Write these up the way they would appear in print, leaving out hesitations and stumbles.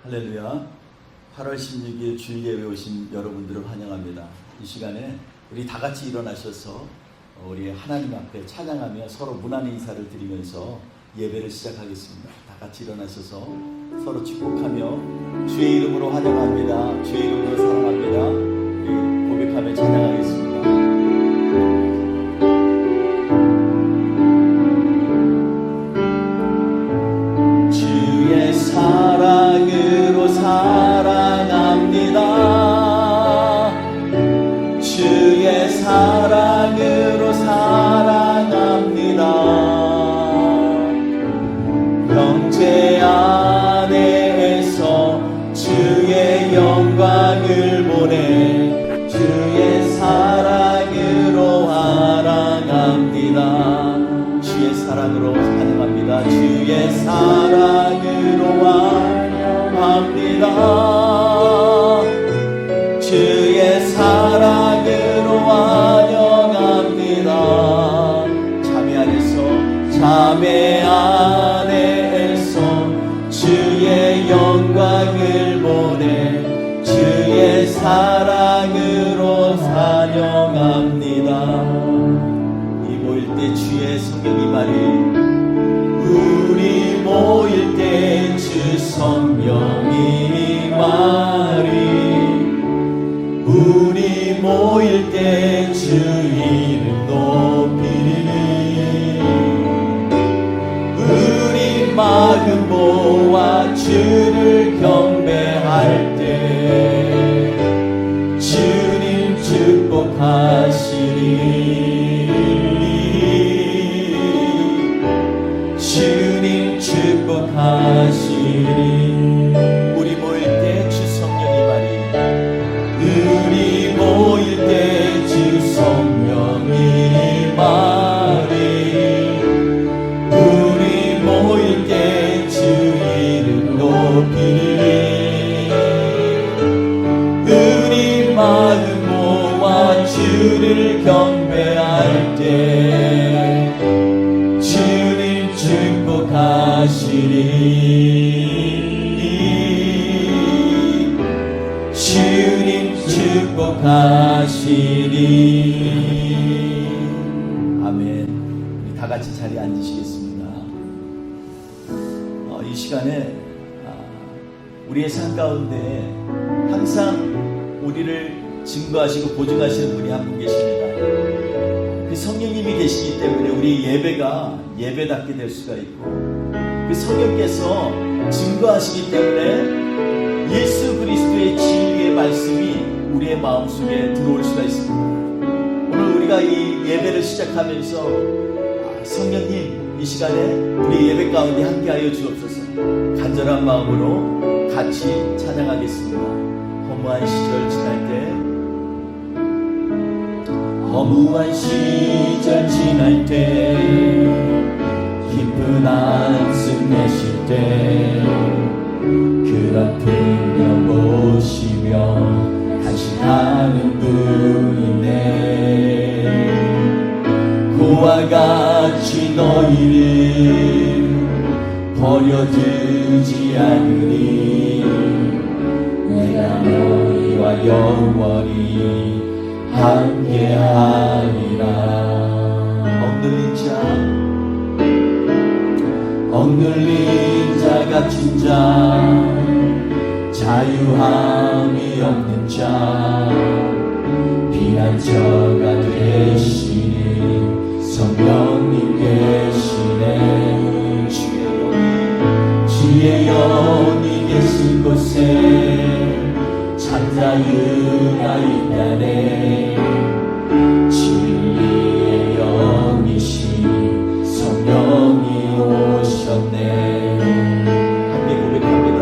할렐루야. 8월 16일 주일예배 오신 여러분들을 환영합니다. 이 시간에 우리 다 같이 일어나셔서 우리 하나님 앞에 찬양하며 서로 문안 인사를 드리면서 예배를 시작하겠습니다. 다 같이 일어나셔서 서로 축복하며 주의 이름으로 환영합니다. 주의 이름으로 사랑합니다. 우리 고백하며 찬양하겠습니다. 주의 사랑으로 사랑합니다. 주의 사랑으로 사랑합니다. 형제 안에서 주의 영광을 보내 주의 사랑으로 환영합니다. 주의 사랑으로 환영합니다. 주의 사랑으로 환영합니다. 주의 사랑으로 환영합니다. 자매 안에서 주의 영광을 보내 주의 사랑으로 환영합니다. 이 모일 때 주의 성령 임하리. 우리 모일 때 주 성령 임하리. 우리 모일 때 주 이름 높이리. 우리 마음 모아 주를 경배할 때 주님 축복하시리. 주님 축복하시리. 우리 모일 때 주 성령 임하리. 우리 모일 때 주 성령 임하리. 우리 모일 때 주 이름 높이리. 우리 마음 모아 주를 경배할 때 주님 축복하시리. 주님 축복하시리. 아멘. 우리 다 같이 자리에 앉으시겠습니다. 이 시간에 우리의 삶 가운데 항상 우리를 증거하시고 보증하시는 분이 한 분 계십니다. 그 성령님이 계시기 때문에 우리 예배가 예배답게 될 수가 있고, 그 성령께서 증거하시기 때문에 예수 그리스도의 진리의 말씀이 우리의 마음속에 들어올 수가 있습니다. 오늘 우리가 이 예배를 시작하면서 성령님 이 시간에 우리 예배 가운데 함께하여 주옵소서. 간절한 마음으로 같이 찬양하겠습니다. 허무한 시절 지날 때, 허무한 시절 지날 때, 깊은 한숨 내쉴 때, 그런 풍경 보시며 간신하는 분인데, 그와 같이 너희를 버려두지 않으리. 내가 너희와 영원히 함께하리라. 억눌린 자 갇힌 자, 자유함이 없는 자, 피난처가 되시니 성령님 계시네. 주의 영이 계신 곳에 참 자유가 있다네. 진리의 영이신 성령이 오셨네. 함께 고백합니다.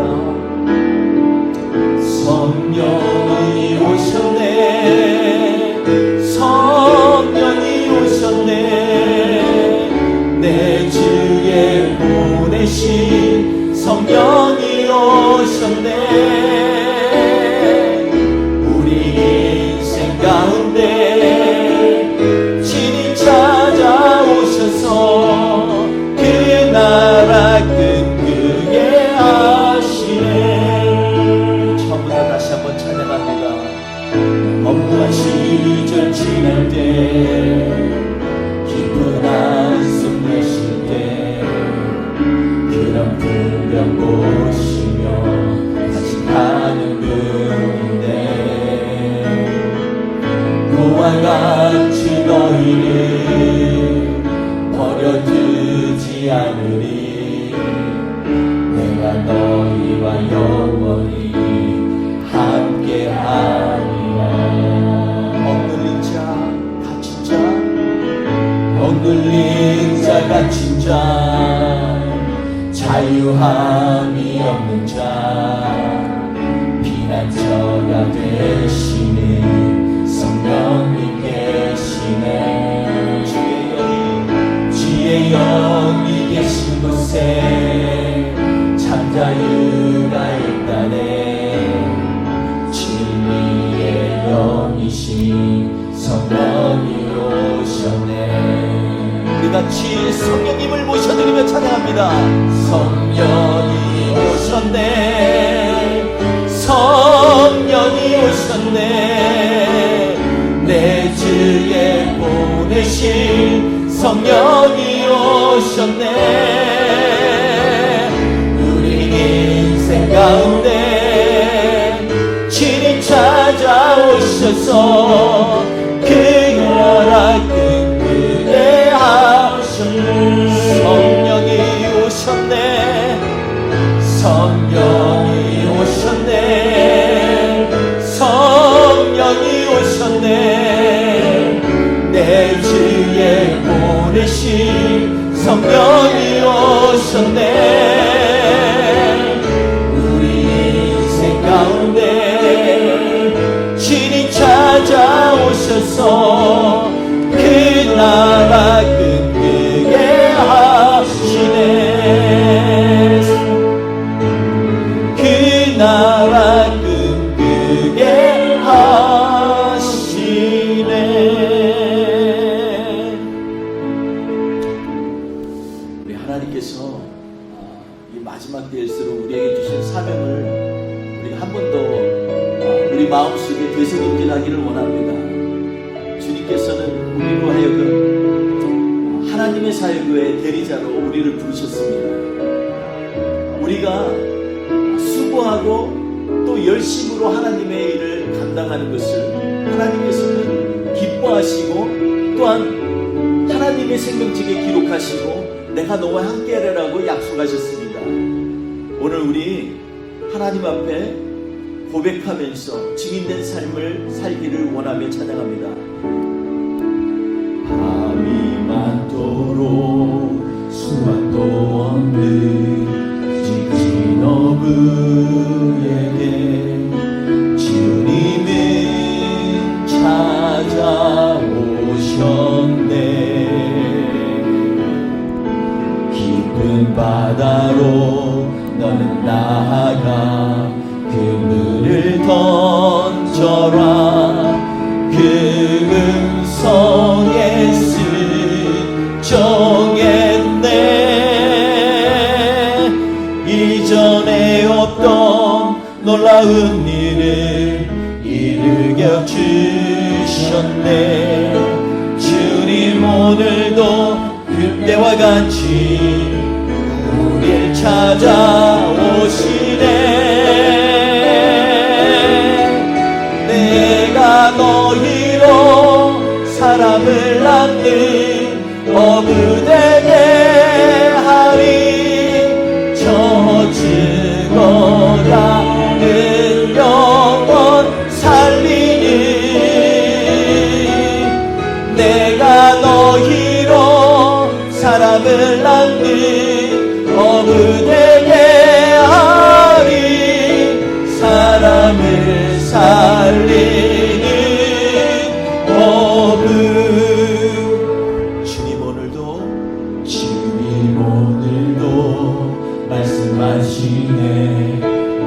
성령이 오셨네. 성령이 오셨네. 내 주에 보내신 성령이 오셨네. 우리 인생 가운데 친히 찾아오셔서 그 나라 끈끈하게 하시네. 영원히 함께하리라. 억눌린 자 갇힌 자 억눌린 자 갇힌 자 자유함이 없는 자 피난처가 되시는 성령님 계시네. 주의 영이 계신 곳에 참자유가 있다네. 진리의 영이신 성령이 오셨네. 우리 같이 성령님을 모셔드리며 찬양합니다. 성령이 오셨네. 성령이 오셨네. 내 주에 보내신 성령이 오셨네. 우리 인생 가운데 친히 찾아오셔서 그 나라 끈끈해 하셨네. 성령이 오셨네. 성령이 오셨네. 성령이 오셨네. 내 주에 보내신 성령이 오셨네. 우리 인생 가운데 친히 찾아오셔서 그 나라 끈끈해 하시네. 그 나라 끈끈해 하시네. 우리 하나님께서 이 마지막 때일수록 우리에게 주신 사명을 우리가 한 번 더 우리 마음속에 되새김질하기를 원합니다. 주님께서는 우리로 하여금 하나님의 사역의 대리자로 우리를 부르셨습니다. 우리가 수고하고 또 열심으로 하나님의 일을 감당하는 것을 하나님께서는 기뻐하시고 또한 하나님의 생명책에 기록하시고 내가 너와 함께하리라고 약속하셨습니다. 오늘 우리 하나님 앞에 고백하면서 증인된 삶을 살기를 원하며 찬양합니다. 밤이 많도록 수확도 없는 지친 어부에게 주님은 찾아오셨네. 깊은 바다로 너는 나아가 그물을 던져라. 그 음성에 순종했네. 이전에 없던 놀라운 일을 일으켜 주셨네. 주님 오늘도 그때와 같이 우리를 찾아오시네. 내가 너희로 사람을 낳는 어부되게 하리. 저 죽어가는 영혼 살리니. 내가 너희로 사람을 낳는 어부되게 하리. 사람을 살리는 어부. 주님 오늘도 말씀하시네.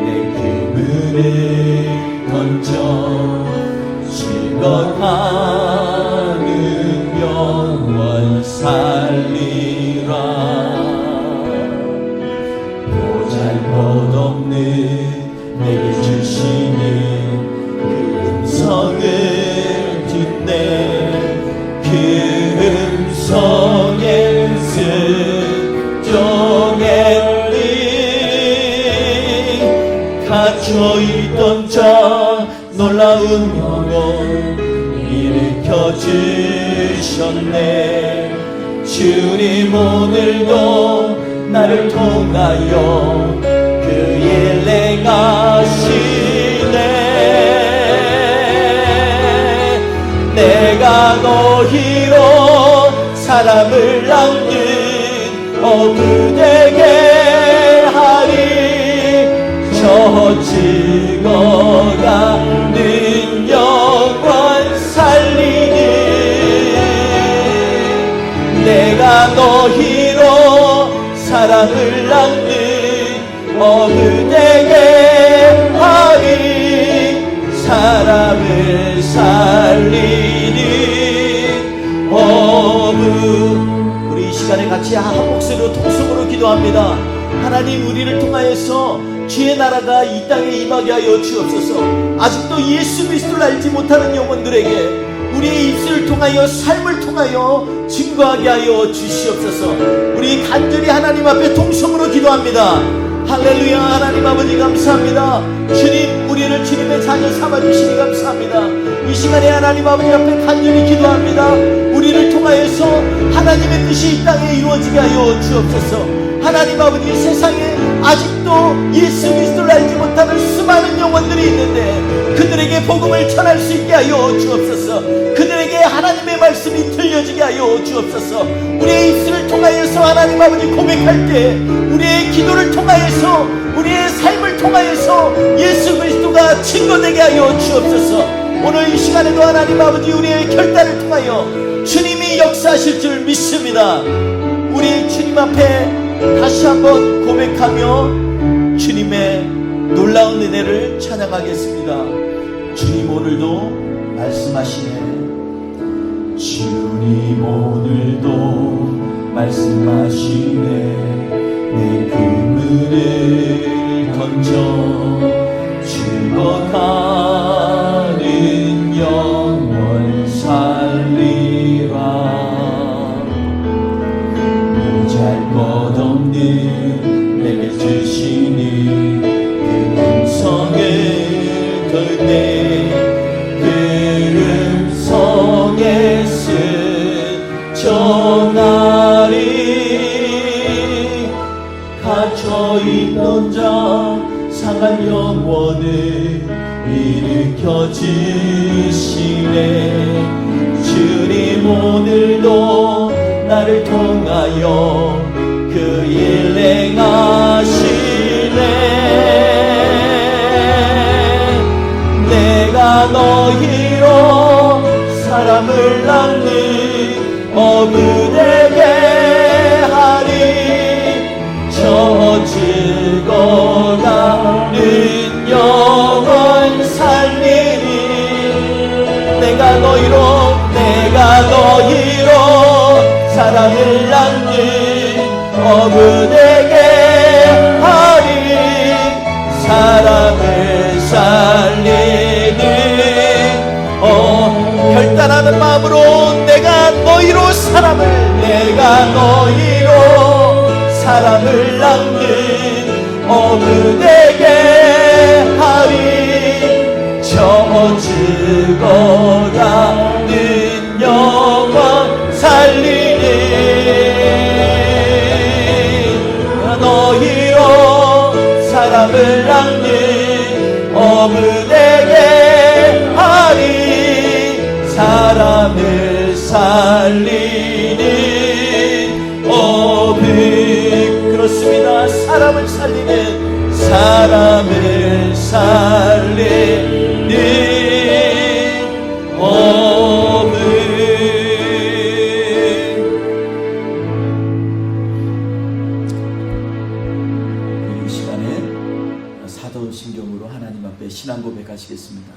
내 그물을 던져 즐거워하는 영원 살리라. 보잘것없는 내게 주시는 그 음성을 듣네. 그 음성에 순종했니. 갇혀있던 자 놀라운 영혼 일으켜 주셨네. 주님 오늘도 나를 통하여 그 일 내가 너희로 사람을 낚는 어부 되게 하리. 저 죽어가는 영혼 살리니 내가 너희로 사람을 낚는 어부 되게 하리. 사람을 살리는 어부. 우리 이 시간에 같이 한 목소리로 통성으로 기도합니다. 하나님, 우리를 통하여서 주의 나라가 이 땅에 임하게 하여 주옵소서. 아직도 예수 그리스도를 알지 못하는 영혼들에게 우리의 입술을 통하여, 삶을 통하여 증거하게 하여 주시옵소서. 우리 간절히 하나님 앞에 통성으로 기도합니다. 할렐루야. 하나님 아버지 감사합니다. 주님, 우리를 주님의 자녀 삼아주시니 감사합니다. 이 시간에 하나님 아버지 앞에 간절히 기도합니다. 우리를 통하여서 하나님의 뜻이 이 땅에 이루어지게 하여 주옵소서. 하나님 아버지, 세상에 아직도 예수 그리스도를 알지 못하는 수많은 영혼들이 있는데 그들에게 복음을 전할 수 있게 하여 주옵소서. 그들에게 하나님의 말씀이 들려지게 하여 주옵소서. 우리의 입술을 통하여서 하나님 아버지 고백할 때, 우리의 기도를 통하여서, 우리의 삶을 통하여서 예수 그리스도가 증거되게 하여 주옵소서. 오늘 이 시간에도 하나님 아버지, 우리의 결단을 통하여 주님이 역사하실 줄 믿습니다. 우리 주님 앞에 다시 한번 고백하며 주님의 놀라운 은혜를 찬양하겠습니다. 주님, 오늘도 말씀하시네. 주님, 오늘도 말씀하시네. 내 그물을 던져 죽어가는 영혼 살리라. 것 없는 내게 주시니 그 음성을 들네. 그 음성에 전하리. 갇혀있는 자 상한 영혼을 일으켜 주시네. 주님, 오늘도 나를 통하여 그 일 행하시네. 내가 너희로 사람을 낚는 어부 되게 하리. 저 죽어가는 영혼 살리니 내가 너희로 사람을 낚는 어부 되게 하리. 사람을 살리는 결단하는 마음으로 내가 너희로 사람을 낚는 어부 되게 하리. 저 죽어가는 영혼 살리니 너희로 사람을 낚는 어부 되게 하리. 사람을 살리는 어부. 그렇습니다. 사람을 살리는 어부. 이 시간에 사도신경으로 하나님 앞에 신앙 고백하시겠습니다.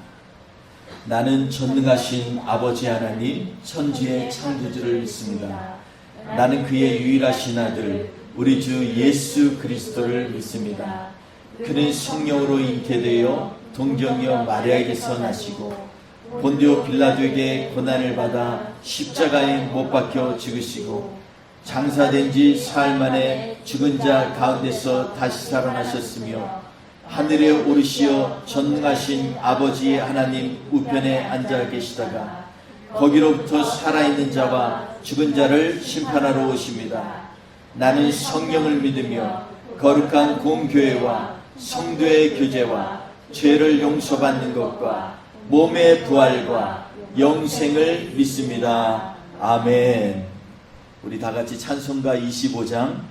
나는 전능하신 아버지 하나님, 천지의 창조주를 믿습니다. 나는 그의 유일하신 아들 우리 주 예수 그리스도를 믿습니다. 그는 성령으로 잉태되어 동정녀 마리아에게서 나시고 본디오 빌라도에게 고난을 받아 십자가에 못 박혀 죽으시고 장사된 지 사흘 만에 죽은 자 가운데서 다시 살아나셨으며 하늘에 오르시어 전능하신 아버지 하나님 우편에 앉아 계시다가 거기로부터 살아있는 자와 죽은 자를 심판하러 오십니다. 나는 성령을 믿으며 거룩한 공교회와 성도의 교제와 죄를 용서받는 것과 몸의 부활과 영생을 믿습니다. 아멘. 우리 다 같이 찬송가 25장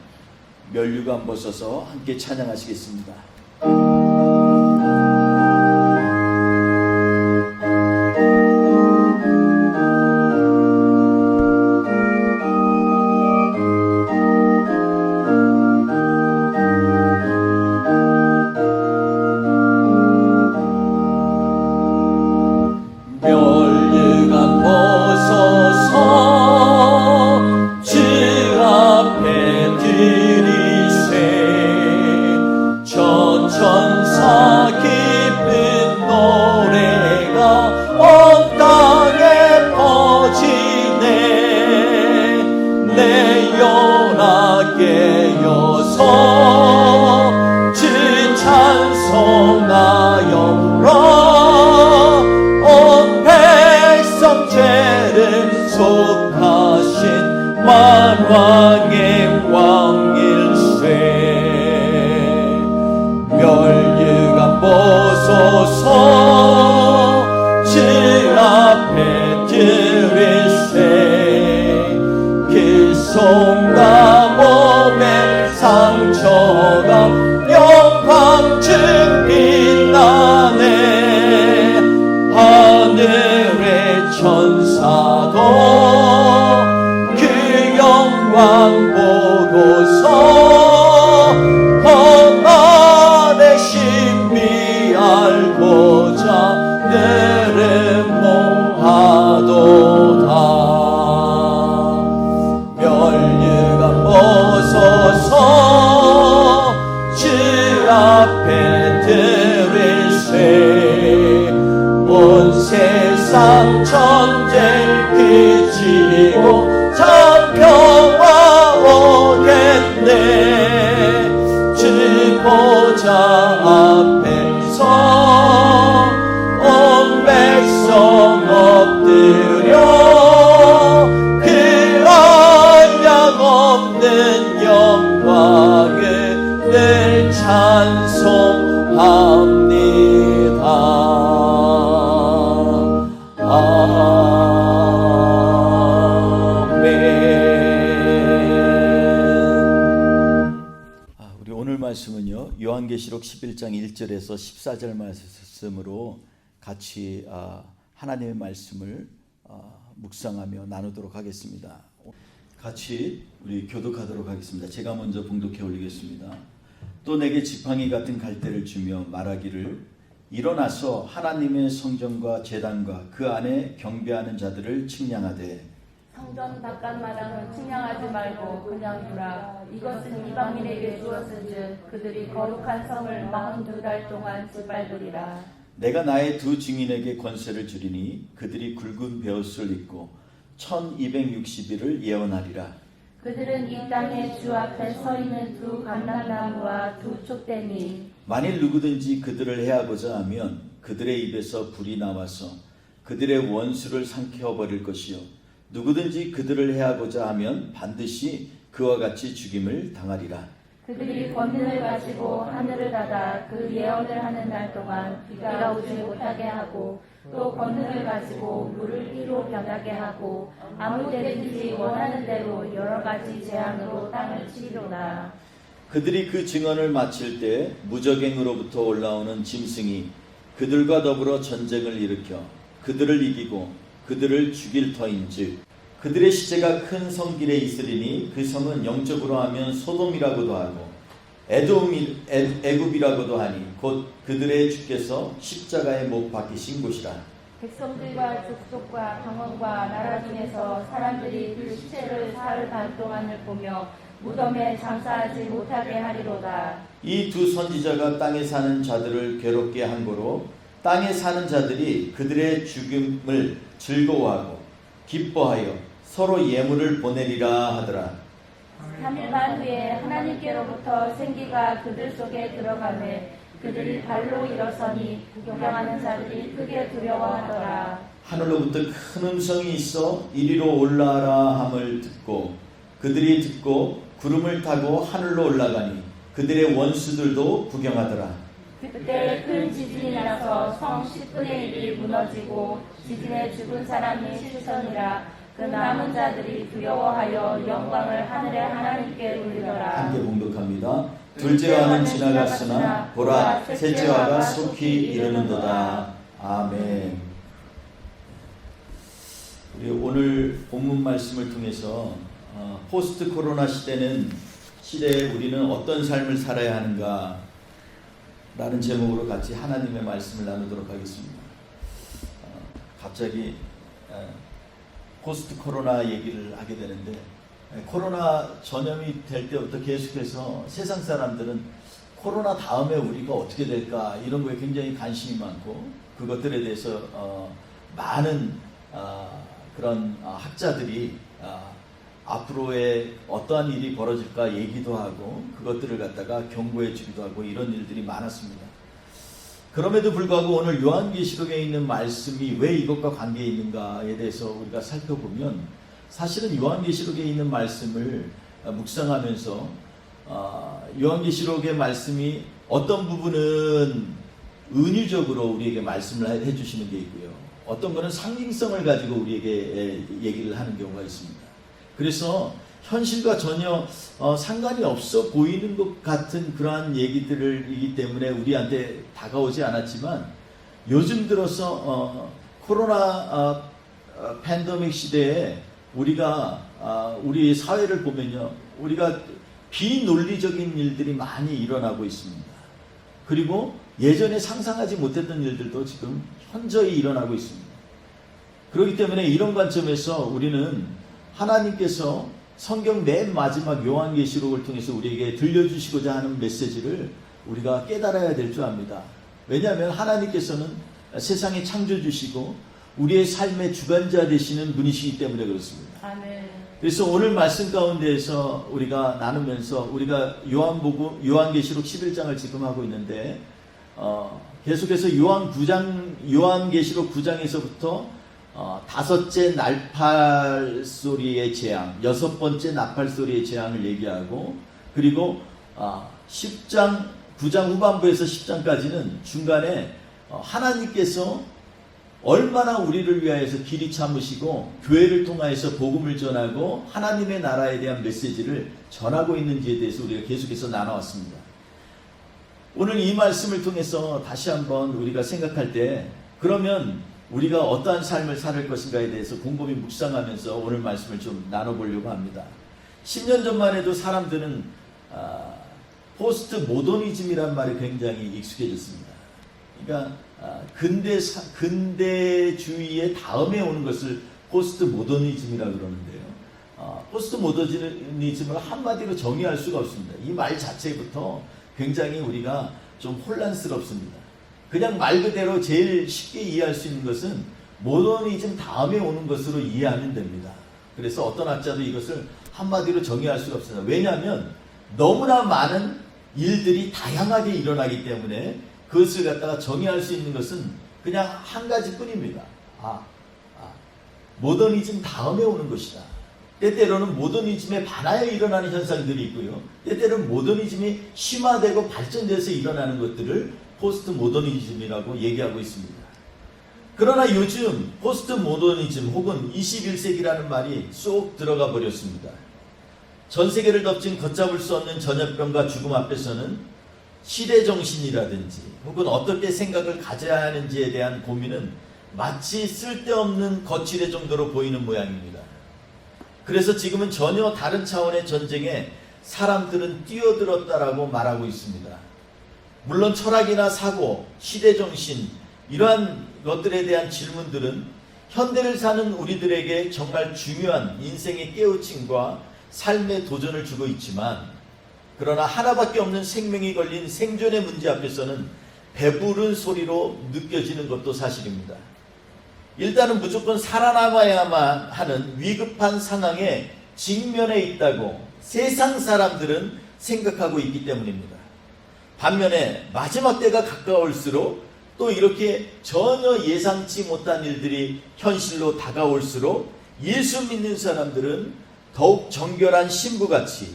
면류관 벗어서 함께 찬양하시겠습니다. 만왕의 왕일세 멸류관 벗어서 주 앞에 드릴세 그 손과 몸의 상처가 영광증 빛나네 하늘의 천사도 영광 보고서 거만의 신비 알고자 내름모하도다 멸류관 벗어서 주 앞에 드릴세 온 세상 전쟁 그치고 평화 오겠네 주 보좌 앞에서 온 백성 엎드려 그 한량 없는 영광을 늘 찬송합니다. 말씀은요 요한계시록 11장 1절에서 14절 말씀으로 같이 하나님의 말씀을 묵상하며 나누도록 하겠습니다. 같이 우리 교독하도록 하겠습니다. 제가 먼저 봉독해 올리겠습니다. 또 내게 지팡이 같은 갈대를 주며 말하기를 일어나서 하나님의 성전과 제단과 그 안에 경배하는 자들을 측량하되 성전 바깥 마당은 측량하지 말고 그냥 두라. 이것은 이방인에게 주었은즉 그들이 거룩한 성을 42달 동안 짓밟으리라. 내가 나의 두 증인에게 권세를 주리니 그들이 굵은 베옷을 입고 1260일을 예언하리라. 그들은 이 땅에 주 앞에 서 있는 두 감람나무와 두 촉대니 만일 누구든지 그들을 해하고자 하면 그들의 입에서 불이 나와서 그들의 원수를 삼켜버릴 것이요 누구든지 그들을 해하고자 하면 반드시 그와 같이 죽임을 당하리라. 그들이 권능을 가지고 하늘을 닫아 그 예언을 하는 날 동안 비가 오지 못하게 하고 또 권능을 가지고 물을 피로 변하게 하고 아무 때든지 원하는 대로 여러 가지 재앙으로 땅을 치리로다. 그들이 그 증언을 마칠 때 무적행으로부터 올라오는 짐승이 그들과 더불어 전쟁을 일으켜 그들을 이기고 그들을 죽일 터인즉 그들의 시체가 큰 성길에 있으리니 그 성은 영적으로 하면 소돔이라고도 하고 애굽이라고도 하니 곧 그들의 주께서 십자가에 못 박히신 곳이라. 백성들과 족속과 방언과 나라 중에서 사람들이 그 시체를 사흘 반 동안을 보며 무덤에 장사하지 못하게 하리로다. 이 두 선지자가 땅에 사는 자들을 괴롭게 한 거로 땅에 사는 자들이 그들의 죽음을 즐거워하고 기뻐하여 서로 예물을 보내리라 하더라. 3일 반 후에 하나님께로부터 생기가 그들 속에 들어가매 그들이 발로 일어서니 구경하는 자들이 크게 두려워하더라. 하늘로부터 큰 음성이 있어 이리로 올라라 함을 듣고 그들이 듣고 구름을 타고 하늘로 올라가니 그들의 원수들도 구경하더라. 그때 큰 지진이 나서 성 10분의 1이 무너지고 지진에 죽은 사람이 7천이라. 그 남은 자들이 두려워하여 영광을 하늘의 하나님께 돌리더라. 함께 봉독합니다. 둘째와는 지나갔으나 보라 셋째와가 속히 이르는도다. 아멘. 우리 오늘 본문 말씀을 통해서 포스트 코로나 시대에 우리는 어떤 삶을 살아야 하는가 라는 제목으로 같이 하나님의 말씀을 나누도록 하겠습니다. 갑자기 포스트 코로나 얘기를 하게 되는데, 코로나 전염이 될 때부터 계속해서 세상 사람들은 코로나 다음에 우리가 어떻게 될까 이런 거에 굉장히 관심이 많고, 그것들에 대해서 많은 그런 학자들이 앞으로의 어떠한 일이 벌어질까 얘기도 하고 그것들을 갖다가 경고해 주기도 하고 이런 일들이 많았습니다. 그럼에도 불구하고 오늘 요한계시록에 있는 말씀이 왜 이것과 관계 있는가에 대해서 우리가 살펴보면, 사실은 요한계시록에 있는 말씀을 묵상하면서 요한계시록의 말씀이 어떤 부분은 은유적으로 우리에게 말씀을 해주시는 게 있고요, 어떤 거는 상징성을 가지고 우리에게 얘기를 하는 경우가 있습니다. 그래서 현실과 전혀 상관이 없어 보이는 것 같은 그러한 얘기들이기 때문에 우리한테 다가오지 않았지만, 요즘 들어서 코로나 팬데믹 시대에 우리가 우리 사회를 보면요, 우리가 비논리적인 일들이 많이 일어나고 있습니다. 그리고 예전에 상상하지 못했던 일들도 지금 현저히 일어나고 있습니다. 그렇기 때문에 이런 관점에서 우리는 하나님께서 성경 맨 마지막 요한계시록을 통해서 우리에게 들려주시고자 하는 메시지를 우리가 깨달아야 될 줄 압니다. 왜냐하면 하나님께서는 세상에 창조주시고 우리의 삶의 주관자 되시는 분이시기 때문에 그렇습니다. 아멘. 그래서 오늘 말씀 가운데에서 우리가 나누면서, 우리가 요한계시록 11장을 지금 하고 있는데, 계속해서 요한계시록 9장에서부터 다섯째 나팔 소리의 재앙, 여섯 번째 나팔 소리의 재앙을 얘기하고, 그리고 9장 후반부에서 10장까지는 중간에 하나님께서 얼마나 우리를 위하여서 길이 참으시고 교회를 통하여서 복음을 전하고 하나님의 나라에 대한 메시지를 전하고 있는지에 대해서 우리가 계속해서 나눠왔습니다. 오늘 이 말씀을 통해서 다시 한번 우리가 생각할 때, 그러면 우리가 어떠한 삶을 살 것인가에 대해서 곰곰이 묵상하면서 오늘 말씀을 좀 나눠보려고 합니다. 10년 전만 해도 사람들은 포스트 모더니즘이란 말이 굉장히 익숙해졌습니다. 그러니까 근대주의의 다음에 오는 것을 포스트 모더니즘이라고 그러는데요. 포스트 모더니즘을 한마디로 정의할 수가 없습니다. 이 말 자체부터 굉장히 우리가 좀 혼란스럽습니다. 그냥 말 그대로 제일 쉽게 이해할 수 있는 것은 모더니즘 다음에 오는 것으로 이해하면 됩니다. 그래서 어떤 학자도 이것을 한마디로 정의할 수가 없습니다. 왜냐하면 너무나 많은 일들이 다양하게 일어나기 때문에 그것을 갖다가 정의할 수 있는 것은 그냥 한 가지 뿐입니다. 모더니즘 다음에 오는 것이다. 때때로는 모더니즘에 반하여 일어나는 현상들이 있고요, 때때로는 모더니즘이 심화되고 발전돼서 일어나는 것들을 포스트 모더니즘이라고 얘기하고 있습니다. 그러나 요즘 포스트 모더니즘 혹은 21세기라는 말이 쏙 들어가 버렸습니다. 전 세계를 덮친 걷잡을 수 없는 전염병과 죽음 앞에서는 시대정신이라든지 혹은 어떻게 생각을 가져야 하는지에 대한 고민은 마치 쓸데없는 거칠의 정도로 보이는 모양입니다. 그래서 지금은 전혀 다른 차원의 전쟁에 사람들은 뛰어들었다라고 말하고 있습니다. 물론 철학이나 사고, 시대정신, 이러한 것들에 대한 질문들은 현대를 사는 우리들에게 정말 중요한 인생의 깨우침과 삶의 도전을 주고 있지만, 그러나 하나밖에 없는 생명이 걸린 생존의 문제 앞에서는 배부른 소리로 느껴지는 것도 사실입니다. 일단은 무조건 살아남아야만 하는 위급한 상황에 직면해 있다고 세상 사람들은 생각하고 있기 때문입니다. 반면에 마지막 때가 가까울수록 또 이렇게 전혀 예상치 못한 일들이 현실로 다가올수록 예수 믿는 사람들은 더욱 정결한 신부같이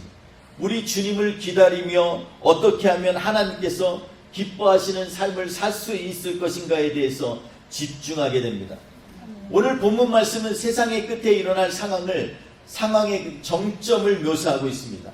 우리 주님을 기다리며 어떻게 하면 하나님께서 기뻐하시는 삶을 살 수 있을 것인가에 대해서 집중하게 됩니다. 오늘 본문 말씀은 세상의 끝에 일어날 상황의 정점을 묘사하고 있습니다.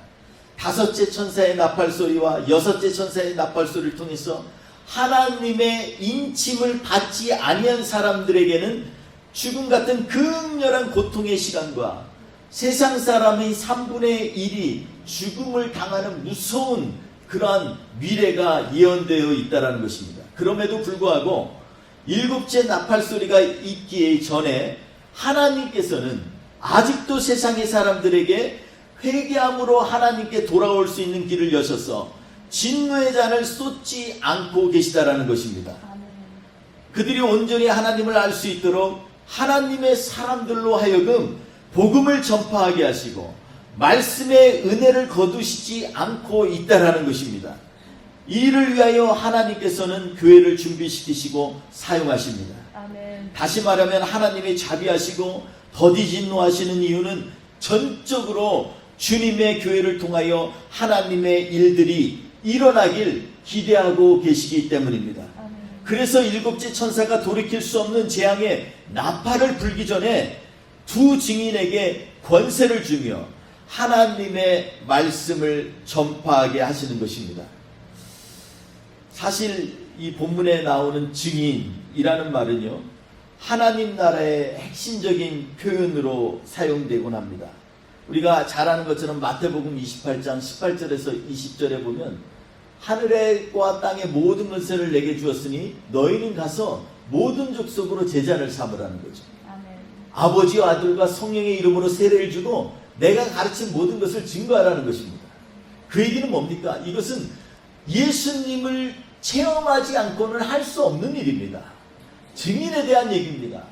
다섯째 천사의 나팔소리와 여섯째 천사의 나팔소리를 통해서 하나님의 인침을 받지 아니한 사람들에게는 죽음 같은 극렬한 고통의 시간과 세상 사람의 3분의 1이 죽음을 당하는 무서운 그러한 미래가 예언되어 있다는 것입니다. 그럼에도 불구하고 일곱째 나팔소리가 있기에 전에 하나님께서는 아직도 세상의 사람들에게 회개함으로 하나님께 돌아올 수 있는 길을 여셔서 진노의 잔을 쏟지 않고 계시다라는 것입니다. 그들이 온전히 하나님을 알 수 있도록 하나님의 사람들로 하여금 복음을 전파하게 하시고 말씀의 은혜를 거두시지 않고 있다라는 것입니다. 이를 위하여 하나님께서는 교회를 준비시키시고 사용하십니다. 아멘. 다시 말하면 하나님이 자비하시고 더디 진노하시는 이유는 전적으로 주님의 교회를 통하여 하나님의 일들이 일어나길 기대하고 계시기 때문입니다. 아멘. 그래서 일곱째 천사가 돌이킬 수 없는 재앙의 나팔을 불기 전에 두 증인에게 권세를 주며 하나님의 말씀을 전파하게 하시는 것입니다. 사실 이 본문에 나오는 증인이라는 말은요, 하나님 나라의 핵심적인 표현으로 사용되곤 합니다. 우리가 잘 아는 것처럼 마태복음 28장 18절에서 20절에 보면 하늘과 땅의 모든 것을 내게 주었으니 너희는 가서 모든 족속으로 제자를 삼으라는 거죠. 아멘. 아버지와 아들과 성령의 이름으로 세례를 주고 내가 가르친 모든 것을 증거하라는 것입니다. 그 얘기는 뭡니까? 이것은 예수님을 체험하지 않고는 할 수 없는 일입니다. 증인에 대한 얘기입니다.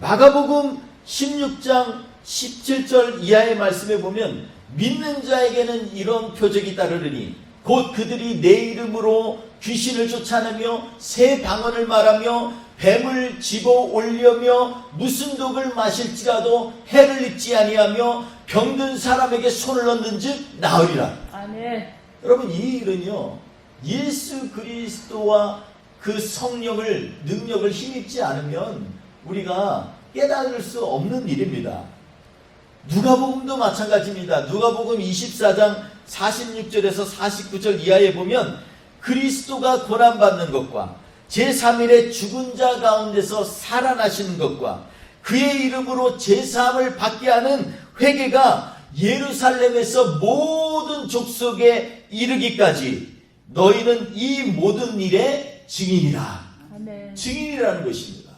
마가복음 16장 17절 이하의 말씀에 보면 믿는 자에게는 이런 표적이 따르리니 곧 그들이 내 이름으로 귀신을 쫓아내며 새 방언을 말하며 뱀을 집어 올려며 무슨 독을 마실지라도 해를 입지 아니하며 병든 사람에게 손을 얹는 즉 나으리라. 아멘. 여러분, 이 일은요, 예수 그리스도와 그 성령을 능력을 힘입지 않으면 우리가 깨달을 수 없는 일입니다. 누가복음도 마찬가지입니다. 누가복음 24장 46절에서 49절 이하에 보면 그리스도가 고난받는 것과 제3일에 죽은 자 가운데서 살아나시는 것과 그의 이름으로 제사함을 받게 하는 회개가 예루살렘에서 모든 족속에 이르기까지 너희는 이 모든 일의 증인이라. 아멘. 증인이라는 것입니다.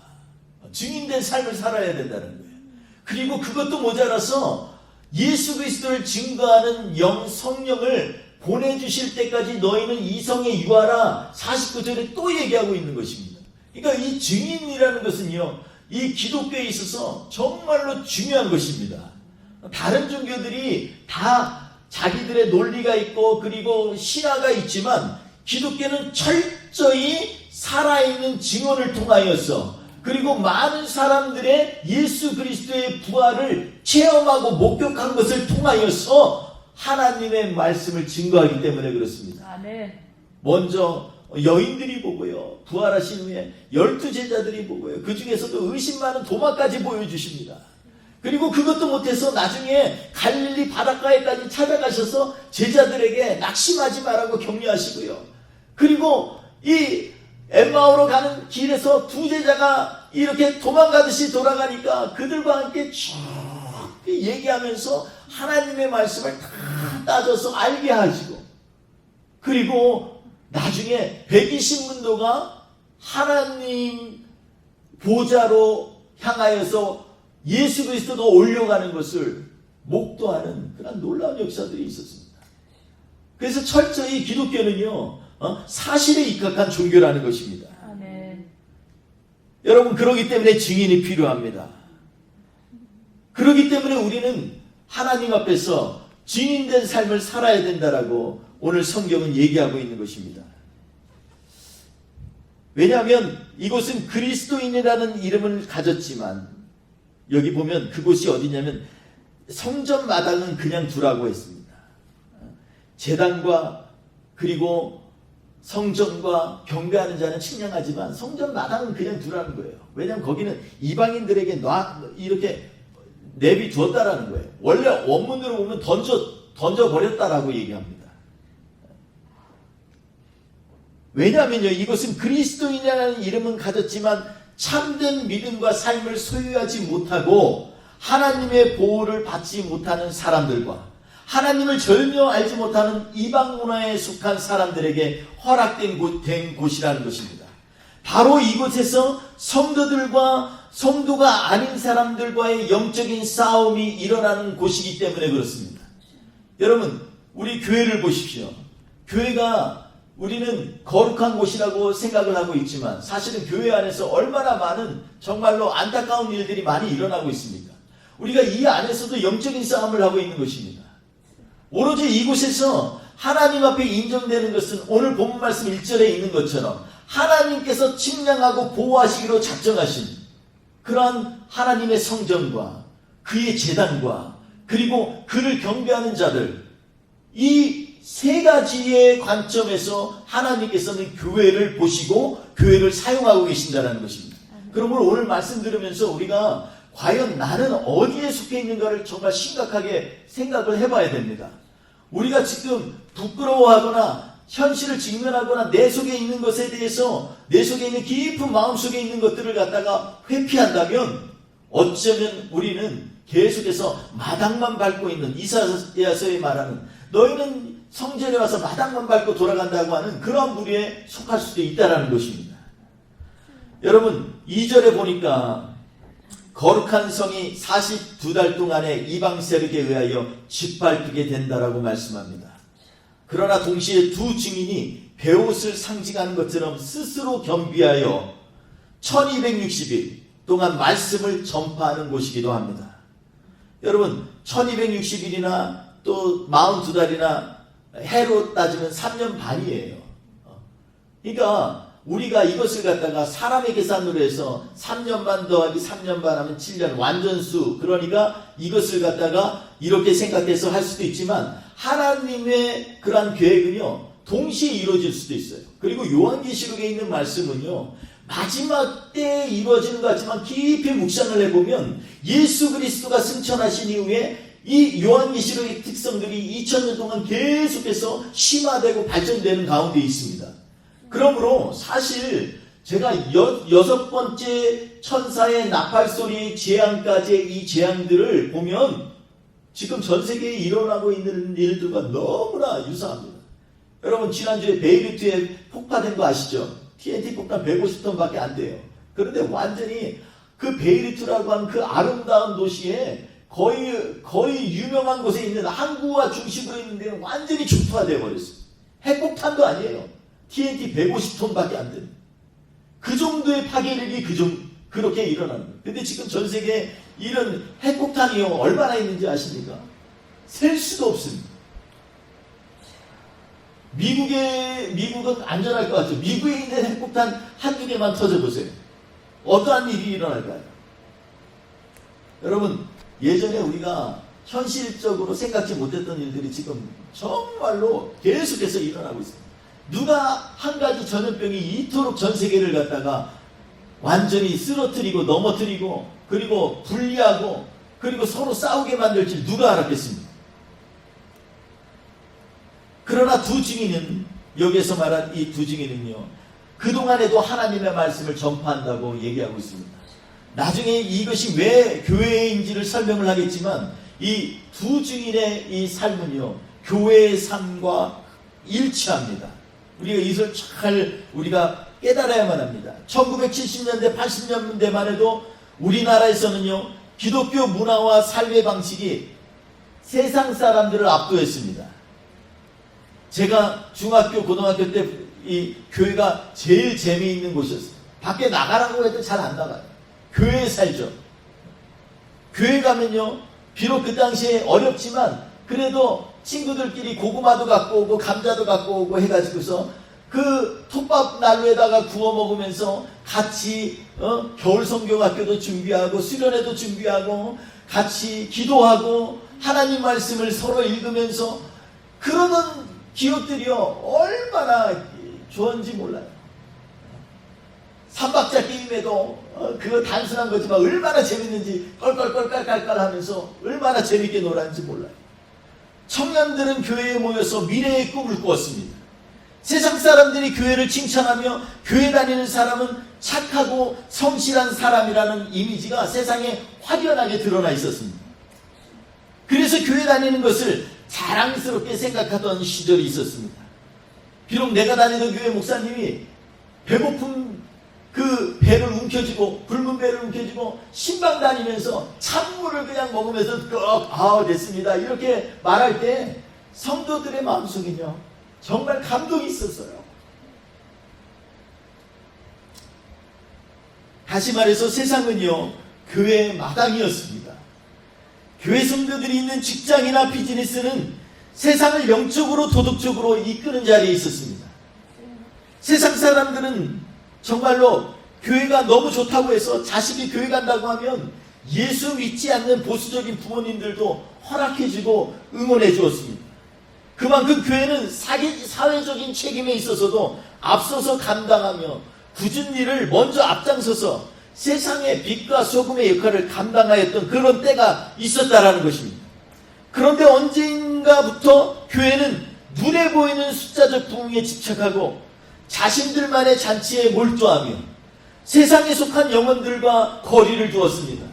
증인된 삶을 살아야 된다는 거예요. 그리고 그것도 모자라서 예수 그리스도를 증거하는 성령을 보내주실 때까지 너희는 이성에 유하라. 49절에 또 얘기하고 있는 것입니다. 그러니까 이 증인이라는 것은요, 이 기독교에 있어서 정말로 중요한 것입니다. 다른 종교들이 다 자기들의 논리가 있고 그리고 신화가 있지만 기독교는 철저히 살아있는 증언을 통하여서 그리고 많은 사람들의 예수 그리스도의 부활을 체험하고 목격한 것을 통하여서 하나님의 말씀을 증거하기 때문에 그렇습니다. 아멘. 먼저 여인들이 보고요, 부활하신 후에 12제자들이 보고요, 그 중에서도 의심 많은 도마까지 보여주십니다. 그리고 그것도 못해서 나중에 갈릴리 바닷가에까지 찾아가셔서 제자들에게 낙심하지 말라고 격려하시고요. 그리고 이 엠마오로 가는 길에서 두 제자가 이렇게 도망가듯이 돌아가니까 그들과 함께 쭉 얘기하면서 하나님의 말씀을 다 따져서 알게 하시고, 그리고 나중에 120문도가 하나님 보좌로 향하여서 예수 그리스도가 올려가는 것을 목도하는 그런 놀라운 역사들이 있었습니다. 그래서 철저히 기독교는요, 사실에 입각한 종교라는 것입니다. 아멘. 여러분, 그러기 때문에 증인이 필요합니다. 그러기 때문에 우리는 하나님 앞에서 증인된 삶을 살아야 된다라고 오늘 성경은 얘기하고 있는 것입니다. 왜냐하면 이곳은 그리스도인이라는 이름을 가졌지만 여기 보면 그곳이 어디냐면 성전 마당은 그냥 두라고 했습니다. 제단과 그리고 성전과 경배하는 자는 측량하지만 성전 마당은 그냥 두라는 거예요. 왜냐하면 거기는 이방인들에게 이렇게 내비두었다라는 거예요. 원래 원문으로 보면 던져버렸다라고 얘기합니다. 왜냐하면요, 이것은 그리스도인이라는 이름은 가졌지만 참된 믿음과 삶을 소유하지 못하고 하나님의 보호를 받지 못하는 사람들과 하나님을 전혀 알지 못하는 이방 문화에 속한 사람들에게 허락된 곳이라는 것입니다. 바로 이곳에서 성도들과 성도가 아닌 사람들과의 영적인 싸움이 일어나는 곳이기 때문에 그렇습니다. 여러분, 우리 교회를 보십시오. 교회가 우리는 거룩한 곳이라고 생각을 하고 있지만 사실은 교회 안에서 얼마나 많은 정말로 안타까운 일들이 많이 일어나고 있습니까? 우리가 이 안에서도 영적인 싸움을 하고 있는 것입니다. 오로지 이곳에서 하나님 앞에 인정되는 것은 오늘 본문 말씀 1절에 있는 것처럼 하나님께서 측량하고 보호하시기로 작정하신 그러한 하나님의 성전과 그의 제단과 그리고 그를 경배하는 자들, 이 세 가지의 관점에서 하나님께서는 교회를 보시고 교회를 사용하고 계신다는 것입니다. 그러므로 오늘 말씀 들으면서 우리가 과연 나는 어디에 속해 있는가를 정말 심각하게 생각을 해봐야 됩니다. 우리가 지금 부끄러워하거나 현실을 직면하거나 내 속에 있는 것에 대해서 내 속에 있는 깊은 마음속에 있는 것들을 갖다가 회피한다면 어쩌면 우리는 계속해서 마당만 밟고 있는 이사야서에 말하는 너희는 성전에 와서 마당만 밟고 돌아간다고 하는 그런 무리에 속할 수도 있다는 것입니다. 여러분 2절에 보니까 거룩한 성이 42달 동안의 이방 세력에 의하여 짓밟히게 된다라고 말씀합니다. 그러나 동시에 두 증인이 베옷을 상징하는 것처럼 스스로 겸비하여 1260일 동안 말씀을 전파하는 곳이기도 합니다. 여러분 1260일이나 또 42달이나 해로 따지면 3년 반이에요. 그러니까 우리가 이것을 갖다가 사람의 계산으로 해서 3년 반 더하기 3년 반 하면 7년 완전수, 그러니까 이것을 갖다가 이렇게 생각해서 할 수도 있지만 하나님의 그러한 계획은요 동시에 이루어질 수도 있어요. 그리고 요한계시록에 있는 말씀은요 마지막 때에 이루어지는 것 같지만 깊이 묵상을 해보면 예수 그리스도가 승천하신 이후에 이 요한계시록의 특성들이 2000년 동안 계속해서 심화되고 발전되는 가운데 있습니다. 그러므로 사실 제가 여섯 번째 천사의 나팔소리의 재앙까지의 이 재앙들을 보면 지금 전 세계에 일어나고 있는 일들과 너무나 유사합니다. 여러분 지난주에 베이루트에 폭파된 거 아시죠? TNT 폭탄 150톤밖에 안 돼요. 그런데 완전히 그 베이루트라고 하는 그 아름다운 도시에 거의 유명한 곳에 있는 항구와 중심으로 있는 데는 완전히 중투화되어 버렸어요. 핵폭탄도 아니에요. TNT 150톤밖에 안 되는. 그 정도의 파괴력이 그렇게 일어나는 거예요. 근데 지금 전 세계에 이런 핵폭탄이 얼마나 있는지 아십니까? 셀 수도 없습니다. 미국은 안전할 것 같죠. 미국에 있는 핵폭탄 한두 개만 터져보세요. 어떠한 일이 일어날까요? 여러분, 예전에 우리가 현실적으로 생각지 못했던 일들이 지금 정말로 계속해서 일어나고 있습니다. 누가 한 가지 전염병이 이토록 전 세계를 갖다가 완전히 쓰러뜨리고 넘어뜨리고 그리고 분리하고 그리고 서로 싸우게 만들지 누가 알았겠습니까? 그러나 두 증인은 여기에서 말한 이 두 증인은요 그동안에도 하나님의 말씀을 전파한다고 얘기하고 있습니다. 나중에 이것이 왜 교회인지를 설명을 하겠지만 이 두 증인의 이 삶은요 교회의 삶과 일치합니다. 우리가 이것을 잘 우리가 깨달아야만 합니다. 1970년대 80년대만 해도 우리나라에서는요 기독교 문화와 삶의 방식이 세상 사람들을 압도했습니다. 제가 중학교 고등학교 때 이 교회가 제일 재미있는 곳이었어요. 밖에 나가라고 해도 잘 안 나가요. 교회에 살죠. 교회 가면요 비록 그 당시에 어렵지만 그래도 친구들끼리 고구마도 갖고 오고 감자도 갖고 오고 해가지고서 그 톱밥 난로에다가 구워 먹으면서 같이 겨울 성경학교도 준비하고 수련회도 준비하고 같이 기도하고 하나님 말씀을 서로 읽으면서 그러는 기억들이요 얼마나 좋아하는지 몰라요. 삼박자 게임에도 그거 단순한 거지만 얼마나 재밌는지 껄껄껄껄껄 하면서 얼마나 재밌게 놀았는지 몰라요. 청년들은 교회에 모여서 미래의 꿈을 꾸었습니다. 세상 사람들이 교회를 칭찬하며 교회 다니는 사람은 착하고 성실한 사람이라는 이미지가 세상에 확연하게 드러나 있었습니다. 그래서 교회 다니는 것을 자랑스럽게 생각하던 시절이 있었습니다. 비록 내가 다니던 교회 목사님이 배고픈 그 배를 움켜쥐고 굶은 배를 움켜쥐고 신방 다니면서 찬물을 그냥 먹으면서 됐습니다 이렇게 말할 때 성도들의 마음속에는요 정말 감동이 있었어요. 다시 말해서 세상은요 교회의 마당이었습니다. 교회 성도들이 있는 직장이나 비즈니스는 세상을 영적으로 도덕적으로 이끄는 자리에 있었습니다. 세상 사람들은 정말로 교회가 너무 좋다고 해서 자식이 교회 간다고 하면 예수 믿지 않는 보수적인 부모님들도 허락해주고 응원해 주었습니다. 그만큼 교회는 사회적인 책임에 있어서도 앞서서 감당하며 굳은 일을 먼저 앞장서서 세상의 빛과 소금의 역할을 감당하였던 그런 때가 있었다라는 것입니다. 그런데 언젠가부터 교회는 눈에 보이는 숫자적 부흥에 집착하고 자신들만의 잔치에 몰두하며 세상에 속한 영혼들과 거리를 두었습니다.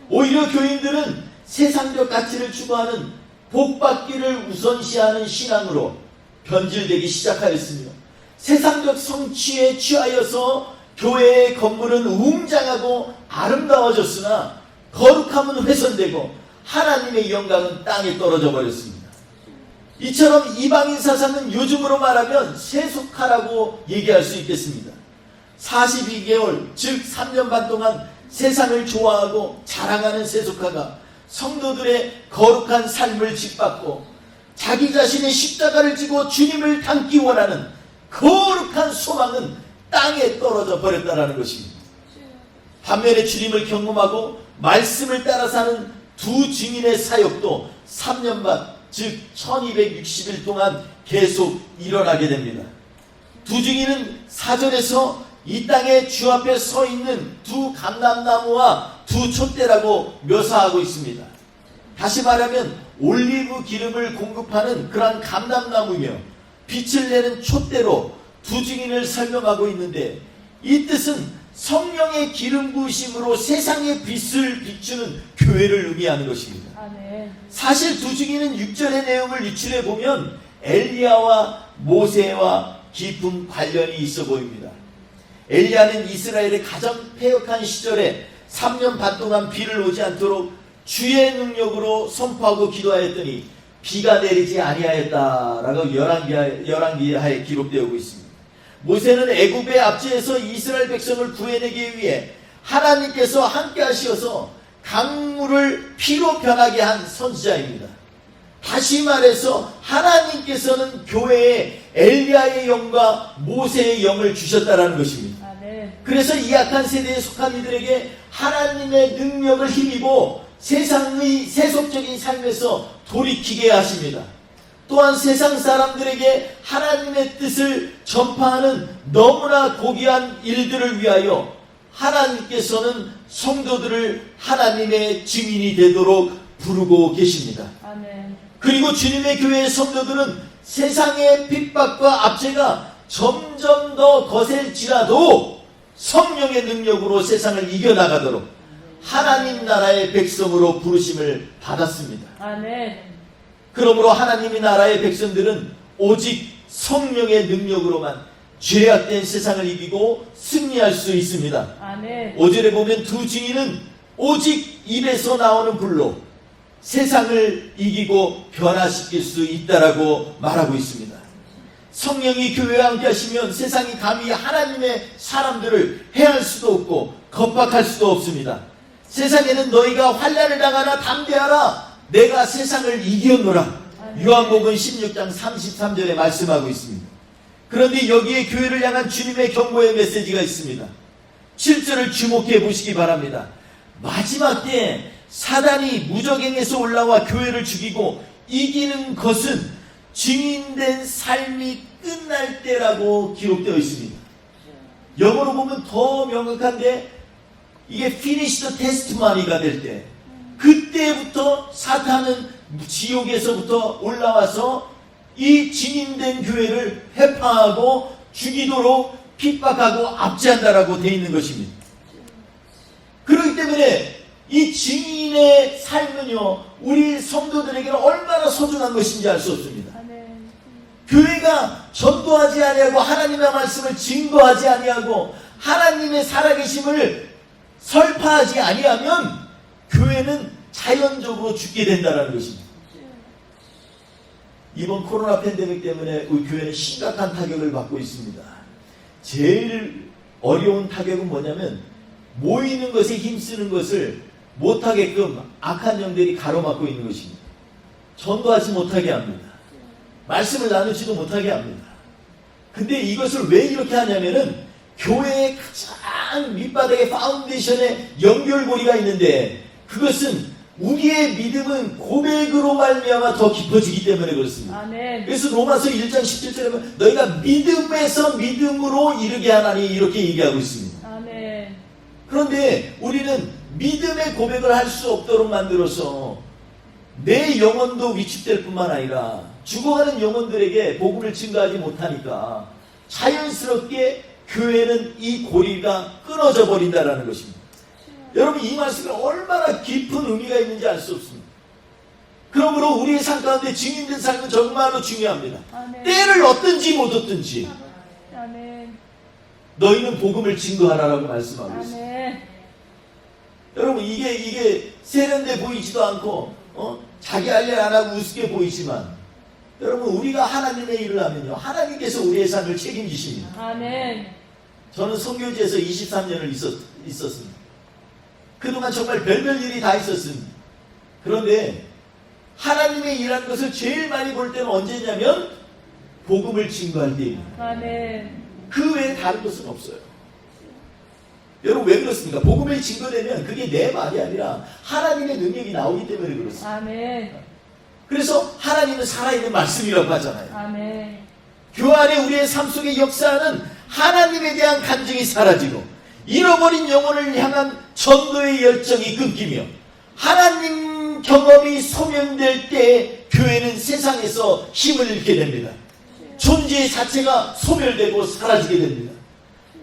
오히려 교인들은 세상적 가치를 추구하는 복받기를 우선시하는 신앙으로 변질되기 시작하였으며 세상적 성취에 취하여서 교회의 건물은 웅장하고 아름다워졌으나 거룩함은 훼손되고 하나님의 영광은 땅에 떨어져 버렸습니다. 이처럼 이방인 사상은 요즘으로 말하면 세속화라고 얘기할 수 있겠습니다. 42개월 즉 3년 반 동안 세상을 좋아하고 자랑하는 세속화가 성도들의 거룩한 삶을 짓밟고 자기 자신의 십자가를 지고 주님을 닮기 원하는 거룩한 소망은 땅에 떨어져 버렸다는 것입니다. 반면에 주님을 경험하고 말씀을 따라 사는 두 증인의 사역도 3년 반 즉 1260일 동안 계속 일어나게 됩니다. 두 증인은 사절에서 이 땅에 주 앞에 서 있는 두 감람나무와 두 촛대라고 묘사하고 있습니다. 다시 말하면 올리브 기름을 공급하는 그러한 감람나무며 빛을 내는 촛대로 두 증인을 설명하고 있는데 이 뜻은 성령의 기름 부으심으로 세상의 빛을 비추는 교회를 의미하는 것입니다. 사실 두 증인은 6절의 내용을 유출해 보면 엘리야와 모세와 깊은 관련이 있어 보입니다. 엘리야는 이스라엘의 가장 패역한 시절에 3년 반 동안 비를 오지 않도록 주의 능력으로 선포하고 기도하였더니 비가 내리지 아니하였다라고 열왕기하에 기록되고 있습니다. 모세는 애굽의 압제에서 이스라엘 백성을 구해내기 위해 하나님께서 함께 하시어서 강물을 피로 변하게 한 선지자입니다. 다시 말해서 하나님께서는 교회에 엘리야의 영과 모세의 영을 주셨다라는 것입니다. 그래서 이 약한 세대에 속한 이들에게 하나님의 능력을 힘입어 세상의 세속적인 삶에서 돌이키게 하십니다. 또한 세상 사람들에게 하나님의 뜻을 전파하는 너무나 고귀한 일들을 위하여 하나님께서는 성도들을 하나님의 증인이 되도록 부르고 계십니다. 아멘. 그리고 주님의 교회의 성도들은 세상의 핍박과 압제가 점점 더 거셀지라도 성령의 능력으로 세상을 이겨나가도록 하나님 나라의 백성으로 부르심을 받았습니다. 아멘. 그러므로 하나님의 나라의 백성들은 오직 성령의 능력으로만 죄악된 세상을 이기고 승리할 수 있습니다. 아멘. 5절에 보면 두 증인은 오직 입에서 나오는 불로 세상을 이기고 변화시킬 수 있다라고 말하고 있습니다. 성령이 교회와 함께 하시면 세상이 감히 하나님의 사람들을 해할 수도 없고 겁박할 수도 없습니다. 세상에는 너희가 환난을 당하나 담대하라 내가 세상을 이겼노라. 요한복음 16장 33절에 말씀하고 있습니다. 그런데 여기에 교회를 향한 주님의 경고의 메시지가 있습니다. 7절을 주목해 보시기 바랍니다. 마지막 때에 사단이 무적행에서 올라와 교회를 죽이고 이기는 것은 증인된 삶이 끝날 때라고 기록되어 있습니다. 영어로 보면 더 명확한데 이게 finish the testimony가 될 때, 그때부터 사탄은 지옥에서부터 올라와서 이 증인된 교회를 회파하고 죽이도록 핍박하고 압제한다라고 되어 있는 것입니다. 그렇기 때문에 이 증인의 삶은요, 우리 성도들에게는 얼마나 소중한 것인지 알 수 없습니다. 아멘. 교회가 전도하지 아니하고 하나님의 말씀을 증거하지 아니하고 하나님의 살아계심을 설파하지 아니하면 교회는 자연적으로 죽게 된다는 것입니다. 이번 코로나 팬데믹 때문에 우리 교회는 심각한 타격을 받고 있습니다. 제일 어려운 타격은 뭐냐면 모이는 것에 힘쓰는 것을 못하게끔 악한 영들이 가로막고 있는 것입니다. 전도하지 못하게 합니다. 말씀을 나누지도 못하게 합니다. 근데 이것을 왜 이렇게 하냐면은 교회의 가장 밑바닥에 파운데이션에 연결고리가 있는데, 그것은 우리의 믿음은 고백으로 말미암아 더 깊어지기 때문에 그렇습니다. 아멘. 그래서 로마서 1장 17절에 보면 너희가 믿음에서 믿음으로 이르게 하나니 이렇게 얘기하고 있습니다. 아멘. 그런데 우리는 믿음의 고백을 할 수 없도록 만들어서 내 영혼도 위축될 뿐만 아니라 죽어가는 영혼들에게 복음을 증거하지 못하니까 자연스럽게 교회는 이 고리가 끊어져 버린다는 것입니다. 여러분, 이 말씀이 얼마나 깊은 의미가 있는지 알 수 없습니다. 그러므로 우리의 삶 가운데 증인된 삶은 정말로 중요합니다. 아멘. 때를 얻든지 못 얻든지 아멘. 너희는 복음을 증거하라라고 말씀하고 있습니다. 아멘. 여러분, 이게 세련돼 보이지도 않고 자기 할 일 안 하고 우습게 보이지만, 여러분, 우리가 하나님의 일을 하면요, 하나님께서 우리의 삶을 책임지십니다. 아멘. 저는 선교지에서 23년을 있었습니다. 그동안 정말 별별 일이 다 있었습니다. 그런데 하나님의 일하는 것을 제일 많이 볼 때는 언제냐면 복음을 증거할 때입니다. 아멘. 그 외에 다른 것은 없어요. 여러분, 왜 그렇습니까? 복음이 증거되면 그게 내 말이 아니라 하나님의 능력이 나오기 때문에 그렇습니다. 아멘. 그래서 하나님은 살아있는 말씀이라고 하잖아요. 아멘. 교환의 우리의 삶 속의 역사는 하나님에 대한 간증이 사라지고 잃어버린 영혼을 향한 전도의 열정이 끊기며 하나님 경험이 소멸될 때 교회는 세상에서 힘을 잃게 됩니다. 존재 자체가 소멸되고 사라지게 됩니다.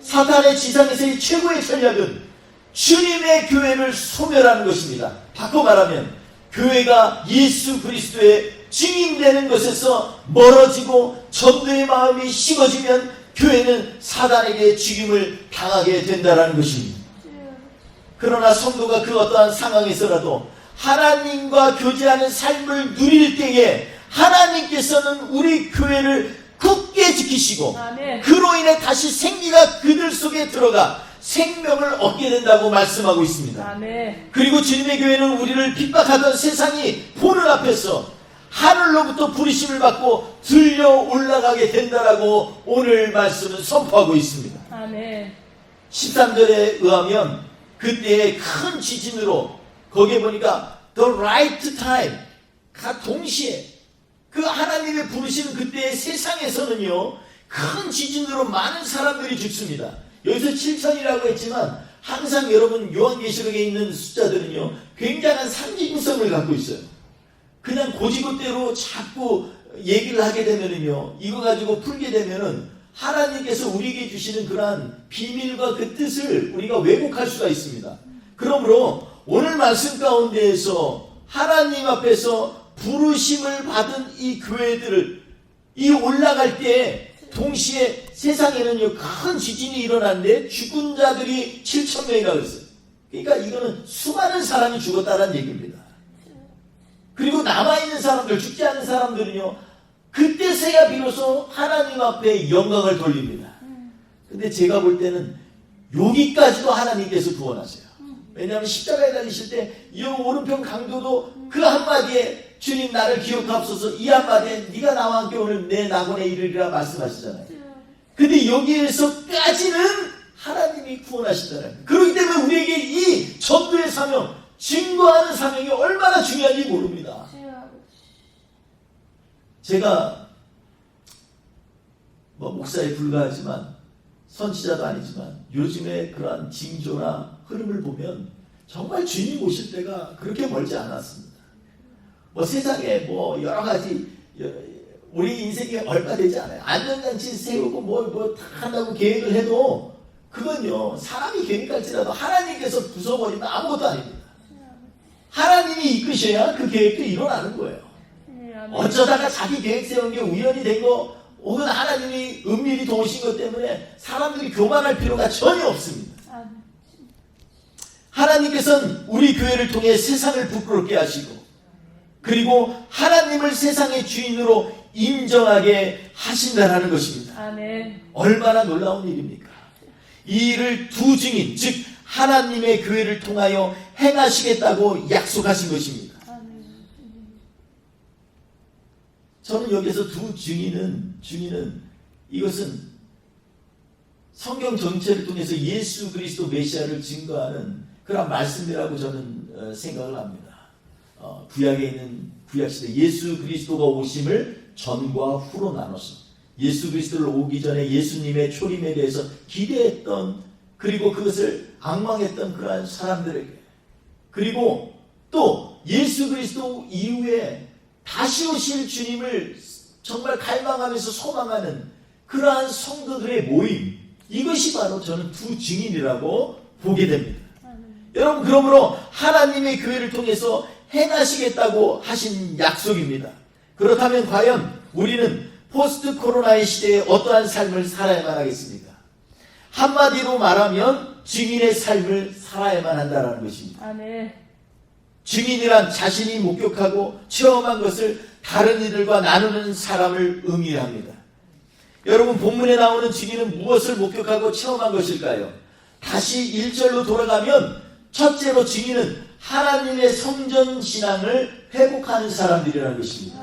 사탄의 지상에서의 최고의 전략은 주님의 교회를 소멸하는 것입니다. 바꿔 말하면 교회가 예수 그리스도의 증인되는 것에서 멀어지고 전도의 마음이 식어지면 교회는 사단에게 죽임을 당하게 된다는 것입니다. 그러나 성도가 그 어떠한 상황에서라도 하나님과 교제하는 삶을 누릴 때에 하나님께서는 우리 교회를 굳게 지키시고 아멘. 그로 인해 다시 생기가 그들 속에 들어가 생명을 얻게 된다고 말씀하고 있습니다. 아멘. 그리고 주님의 교회는 우리를 핍박하던 세상이 보는 앞에서 하늘로부터 부르심을 받고 들려 올라가게 된다라고 오늘 말씀은 선포하고 있습니다. 아멘. 13절에 의하면 그때의 큰 지진으로, 거기에 보니까 the right time, 동시에 그 하나님의 부르시는 그때의 세상에서는요, 큰 지진으로 많은 사람들이 죽습니다. 여기서 7천이라고 했지만 항상 여러분 요한계시록에 있는 숫자들은요, 굉장한 상징성을 갖고 있어요. 그냥 고지고대로 자꾸 얘기를 하게 되면은요, 이거 가지고 풀게 되면은 하나님께서 우리에게 주시는 그러한 비밀과 그 뜻을 우리가 왜곡할 수가 있습니다. 그러므로 오늘 말씀 가운데에서 하나님 앞에서 부르심을 받은 이 교회들을 이 올라갈 때 동시에 세상에는요, 큰 지진이 일어났는데 죽은 자들이 7,000명이라고 했어요. 그러니까 이거는 수많은 사람이 죽었다는 얘기입니다. 그리고 남아있는 사람들, 죽지 않은 사람들은요, 그때서야 비로소 하나님 앞에 영광을 돌립니다. 근데 제가 볼 때는 여기까지도 하나님께서 구원하세요. 왜냐하면 십자가에 달리실 때 이 오른편 강도도 그 한마디에 주님 나를 기억하옵소서, 이 한마디에 네가 나와 함께 오늘 내 낙원에 이르리라 말씀하시잖아요. 근데 여기에서까지는 하나님이 구원하신다는 거예요. 그렇기 때문에 우리에게 이 전도의 사명, 증거하는 사명이 얼마나 중요한지 모릅니다. 제가 뭐 목사에 불과하지만 선지자도 아니지만 요즘의 그러한 징조나 흐름을 보면 정말 주님 오실 때가 그렇게 멀지 않았습니다. 뭐 세상에 뭐 여러 가지 우리 인생에 얼마 되지 않아요. 안전장치 세우고 뭐 다 한다고 계획을 해도 그건요 사람이 계획할지라도 하나님께서 부숴버리면 아무것도 아닙니다. 하나님이 이끄셔야 그 계획도 일어나는 거예요. 어쩌다가 자기 계획 세운 게 우연이 된 거 혹은 하나님이 은밀히 도우신 것 때문에 사람들이 교만할 필요가 전혀 없습니다. 하나님께서는 우리 교회를 통해 세상을 부끄럽게 하시고 그리고 하나님을 세상의 주인으로 인정하게 하신다는 것입니다. 아멘. 얼마나 놀라운 일입니까? 이 일을 두 증인, 즉 하나님의 교회를 통하여 행하시겠다고 약속하신 것입니다. 저는 여기서 두 증인은 이것은 성경 전체를 통해서 예수 그리스도 메시아를 증거하는 그런 말씀이라고 저는 생각을 합니다. 구약에 있는 구약시대 예수 그리스도가 오심을 전과 후로 나눠서 예수 그리스도를 오기 전에 예수님의 초림에 대해서 기대했던 그리고 그것을 앙망했던 그러한 사람들에게 그리고 또 예수 그리스도 이후에 다시 오실 주님을 정말 갈망하면서 소망하는 그러한 성도들의 모임 이것이 바로 저는 두 증인이라고 보게 됩니다. 여러분 그러므로 하나님의 교회를 통해서 행하시겠다고 하신 약속입니다. 그렇다면 과연 우리는 포스트 코로나의 시대에 어떠한 삶을 살아야만 하겠습니까? 한마디로 말하면 증인의 삶을 살아야만 한다는 것입니다. 아멘. 증인이란 자신이 목격하고 체험한 것을 다른 이들과 나누는 사람을 의미합니다. 여러분 본문에 나오는 증인은 무엇을 목격하고 체험한 것일까요? 다시 1절로 돌아가면 첫째로 증인은 하나님의 성전 신앙을 회복하는 사람들이라는 것입니다.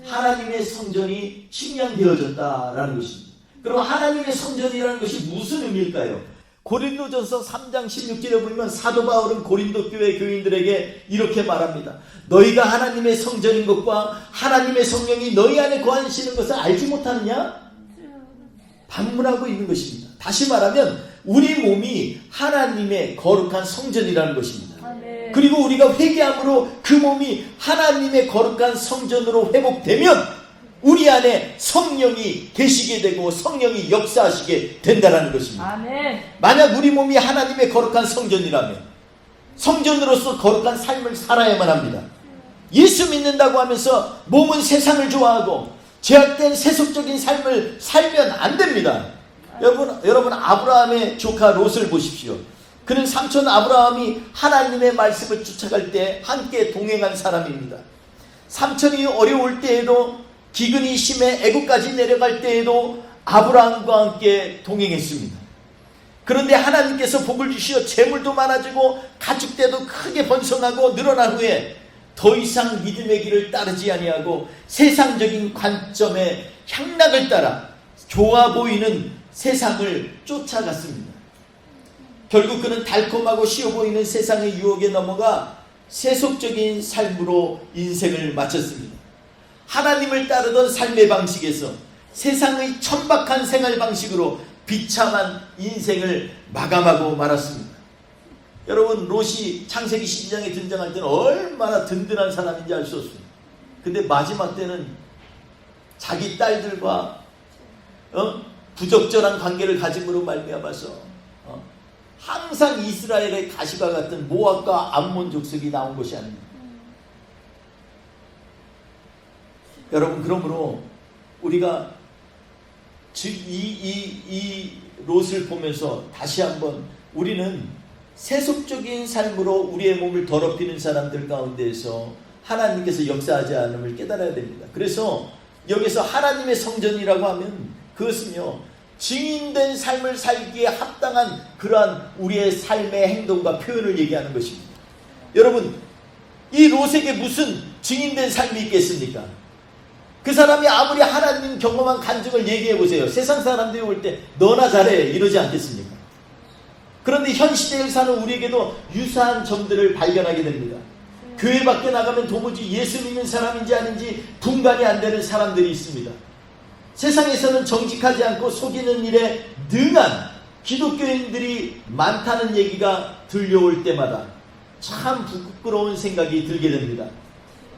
하나님의 성전이 침량되어졌다라는 것입니다. 그럼 하나님의 성전이라는 것이 무슨 의미일까요? 고린도전서 3장 16절에 보면 사도 바울은 고린도 교회 교인들에게 이렇게 말합니다. 너희가 하나님의 성전인 것과 하나님의 성령이 너희 안에 거하시는 것을 알지 못하느냐? 반문하고 있는 것입니다. 다시 말하면 우리 몸이 하나님의 거룩한 성전이라는 것입니다. 그리고 우리가 회개함으로 그 몸이 하나님의 거룩한 성전으로 회복되면 우리 안에 성령이 계시게 되고 성령이 역사하시게 된다는 것입니다. 아멘. 만약 우리 몸이 하나님의 거룩한 성전이라면 성전으로서 거룩한 삶을 살아야만 합니다. 예수 믿는다고 하면서 몸은 세상을 좋아하고 제약된 세속적인 삶을 살면 안 됩니다. 여러분 아브라함의 조카 롯을 보십시오. 그는 삼촌 아브라함이 하나님의 말씀을 쫓아갈 때 함께 동행한 사람입니다. 삼촌이 어려울 때에도 기근이 심해 애국까지 내려갈 때에도 아브라함과 함께 동행했습니다. 그런데 하나님께서 복을 주시어 재물도 많아지고 가축대도 크게 번성하고 늘어난 후에 더 이상 믿음의 길을 따르지 아니하고 세상적인 관점의 향락을 따라 좋아 보이는 세상을 쫓아갔습니다. 결국 그는 달콤하고 쉬워 보이는 세상의 유혹에 넘어가 세속적인 삶으로 인생을 마쳤습니다. 하나님을 따르던 삶의 방식에서 세상의 천박한 생활 방식으로 비참한 인생을 마감하고 말았습니다. 여러분 롯이 창세기 12장에 등장할 때는 얼마나 든든한 사람인지 알 수 없습니다. 근데 마지막 때는 자기 딸들과 부적절한 관계를 가짐으로 말미암아서 항상 이스라엘의 가시가 같은 모압과 암몬 족속이 나온 것이 아닙니다. 여러분 그러므로 우리가 이 롯을 보면서 다시 한번 우리는 세속적인 삶으로 우리의 몸을 더럽히는 사람들 가운데에서 하나님께서 역사하지 않음을 깨달아야 됩니다. 그래서 여기서 하나님의 성전이라고 하면 그것은요 증인된 삶을 살기에 합당한 그러한 우리의 삶의 행동과 표현을 얘기하는 것입니다. 여러분 이 롯에게 무슨 증인된 삶이 있겠습니까? 그 사람이 아무리 하나님 경험한 간증을 얘기해 보세요. 세상 사람들이 올 때 너나 잘해 이러지 않겠습니까? 그런데 현 시대에 사는 우리에게도 유사한 점들을 발견하게 됩니다. 교회 밖에 나가면 도무지 예수 믿는 사람인지 아닌지 분간이 안 되는 사람들이 있습니다. 세상에서는 정직하지 않고 속이는 일에 능한 기독교인들이 많다는 얘기가 들려올 때마다 참 부끄러운 생각이 들게 됩니다.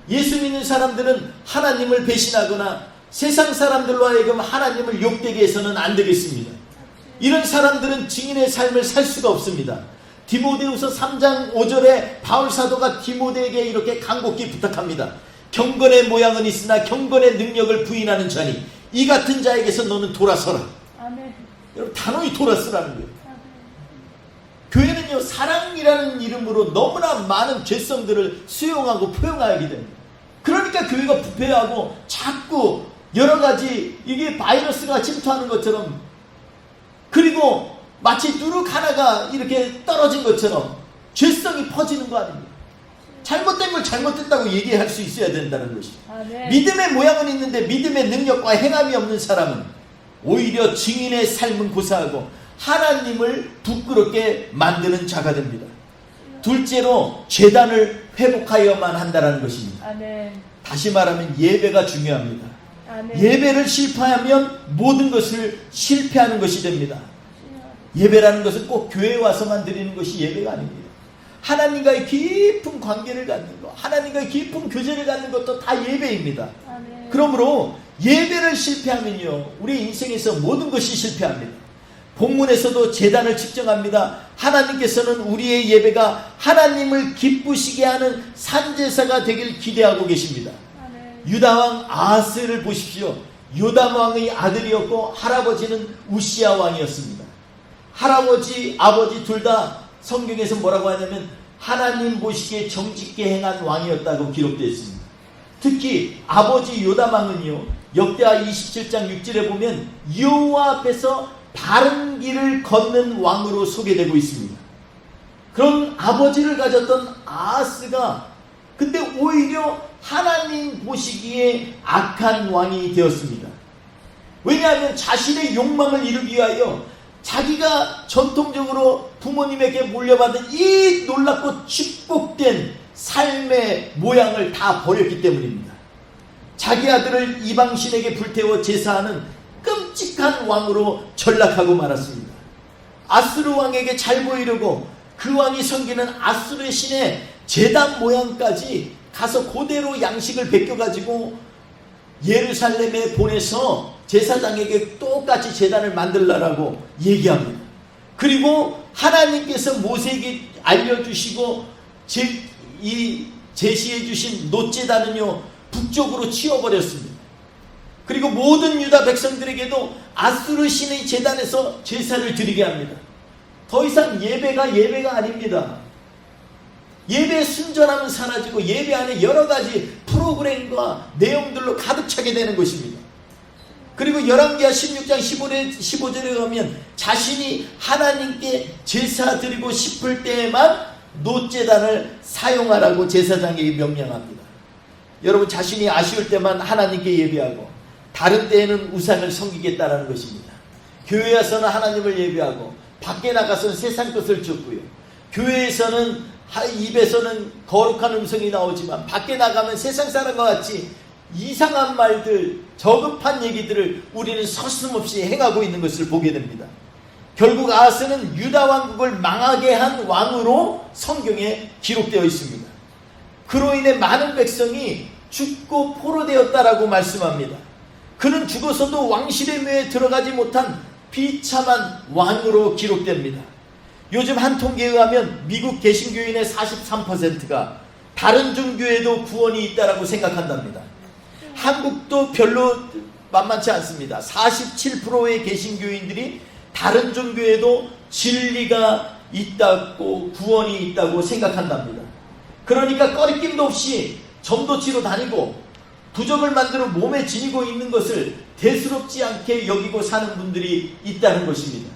예수 믿는 사람들은 하나님을 배신하거나 세상 사람들로 하여금 하나님을 욕되게 해서는 안 되겠습니다. 이런 사람들은 증인의 삶을 살 수가 없습니다. 디모데후서 3장 5절에 바울 사도가 디모데에게 이렇게 간곡히 부탁합니다. 경건의 모양은 있으나 경건의 능력을 부인하는 자니 이 같은 자에게서 너는 돌아서라. 아멘. 여러분, 단호히 돌아서라는 거예요. 교회는요, 사랑이라는 이름으로 너무나 많은 죄성들을 수용하고 포용하게 됩니다. 그러니까 교회가 부패하고 자꾸 여러 가지 이게 바이러스가 침투하는 것처럼, 그리고 마치 누룩 하나가 이렇게 떨어진 것처럼 죄성이 퍼지는 거 아닙니까? 잘못된 걸 잘못됐다고 얘기할 수 있어야 된다는 것이죠. 믿음의 모양은 있는데 믿음의 능력과 행함이 없는 사람은 오히려 증인의 삶은 고사하고 하나님을 부끄럽게 만드는 자가 됩니다. 둘째로 제단을 회복하여야만 한다는 것입니다. 아멘. 다시 말하면 예배가 중요합니다. 아멘. 예배를 실패하면 모든 것을 실패하는 것이 됩니다. 예배라는 것은 꼭 교회에 와서만 드리는 것이 예배가 아닙니다. 하나님과의 깊은 관계를 갖는 것, 하나님과의 깊은 교제를 갖는 것도 다 예배입니다. 아멘. 그러므로 예배를 실패하면요, 우리 인생에서 모든 것이 실패합니다. 본문에서도 제단을 측정합니다. 하나님께서는 우리의 예배가 하나님을 기쁘시게 하는 산제사가 되길 기대하고 계십니다. 아멘. 유다왕 아하스를 보십시오. 요담 왕의 아들이었고 할아버지는 우시야 왕이었습니다. 할아버지, 아버지 둘 다 성경에서 뭐라고 하냐면 하나님 보시기에 정직게 행한 왕이었다고 기록되어 있습니다. 특히 아버지 요담 왕은요, 역대하 27장 6절에 보면 여호와 앞에서 바른 길을 걷는 왕으로 소개되고 있습니다. 그런 아버지를 가졌던 아하스가 근데 오히려 하나님 보시기에 악한 왕이 되었습니다. 왜냐하면 자신의 욕망을 이루기 위하여 자기가 전통적으로 부모님에게 물려받은 이 놀랍고 축복된 삶의 모양을 다 버렸기 때문입니다. 자기 아들을 이방신에게 불태워 제사하는 끔찍한 왕으로 전락하고 말았습니다. 아수르 왕에게 잘 보이려고 그 왕이 섬기는 아수르 신의 제단 모양까지 가서 그대로 양식을 베껴가지고 예루살렘에 보내서 제사장에게 똑같이 제단을 만들라고 얘기합니다. 그리고 하나님께서 모세에게 알려주시고 제시해 주신 놋제단은요, 북쪽으로 치워버렸습니다. 그리고 모든 유다 백성들에게도 아수르 신의 제단에서 제사를 드리게 합니다. 더 이상 예배가 아닙니다. 예배의 순전함은 사라지고 예배 안에 여러 가지 프로그램과 내용들로 가득 차게 되는 것입니다. 그리고 열왕기하 16장 15절에 가면 자신이 하나님께 제사 드리고 싶을 때에만 놋제단을 사용하라고 제사장에게 명령합니다. 여러분, 자신이 아쉬울 때만 하나님께 예배하고 다른 때에는 우상을 섬기겠다라는 것입니다. 교회 와서는 하나님을 예배하고 밖에 나가서는 세상 것을 쫓고요. 교회에서는 입에서는 거룩한 음성이 나오지만 밖에 나가면 세상 사람과 같이 이상한 말들, 저급한 얘기들을 우리는 서슴없이 행하고 있는 것을 보게 됩니다. 결국 아하스는 유다 왕국을 망하게 한 왕으로 성경에 기록되어 있습니다. 그로 인해 많은 백성이 죽고 포로되었다라고 말씀합니다. 그는 죽어서도 왕실의 묘에 들어가지 못한 비참한 왕으로 기록됩니다. 요즘 한 통계에 의하면 미국 개신교인의 43%가 다른 종교에도 구원이 있다라고 생각한답니다. 한국도 별로 만만치 않습니다. 47%의 개신교인들이 다른 종교에도 진리가 있다고, 구원이 있다고 생각한답니다. 그러니까 꺼리낌도 없이 전도치로 다니고 부적을 만들어 몸에 지니고 있는 것을 대수롭지 않게 여기고 사는 분들이 있다는 것입니다.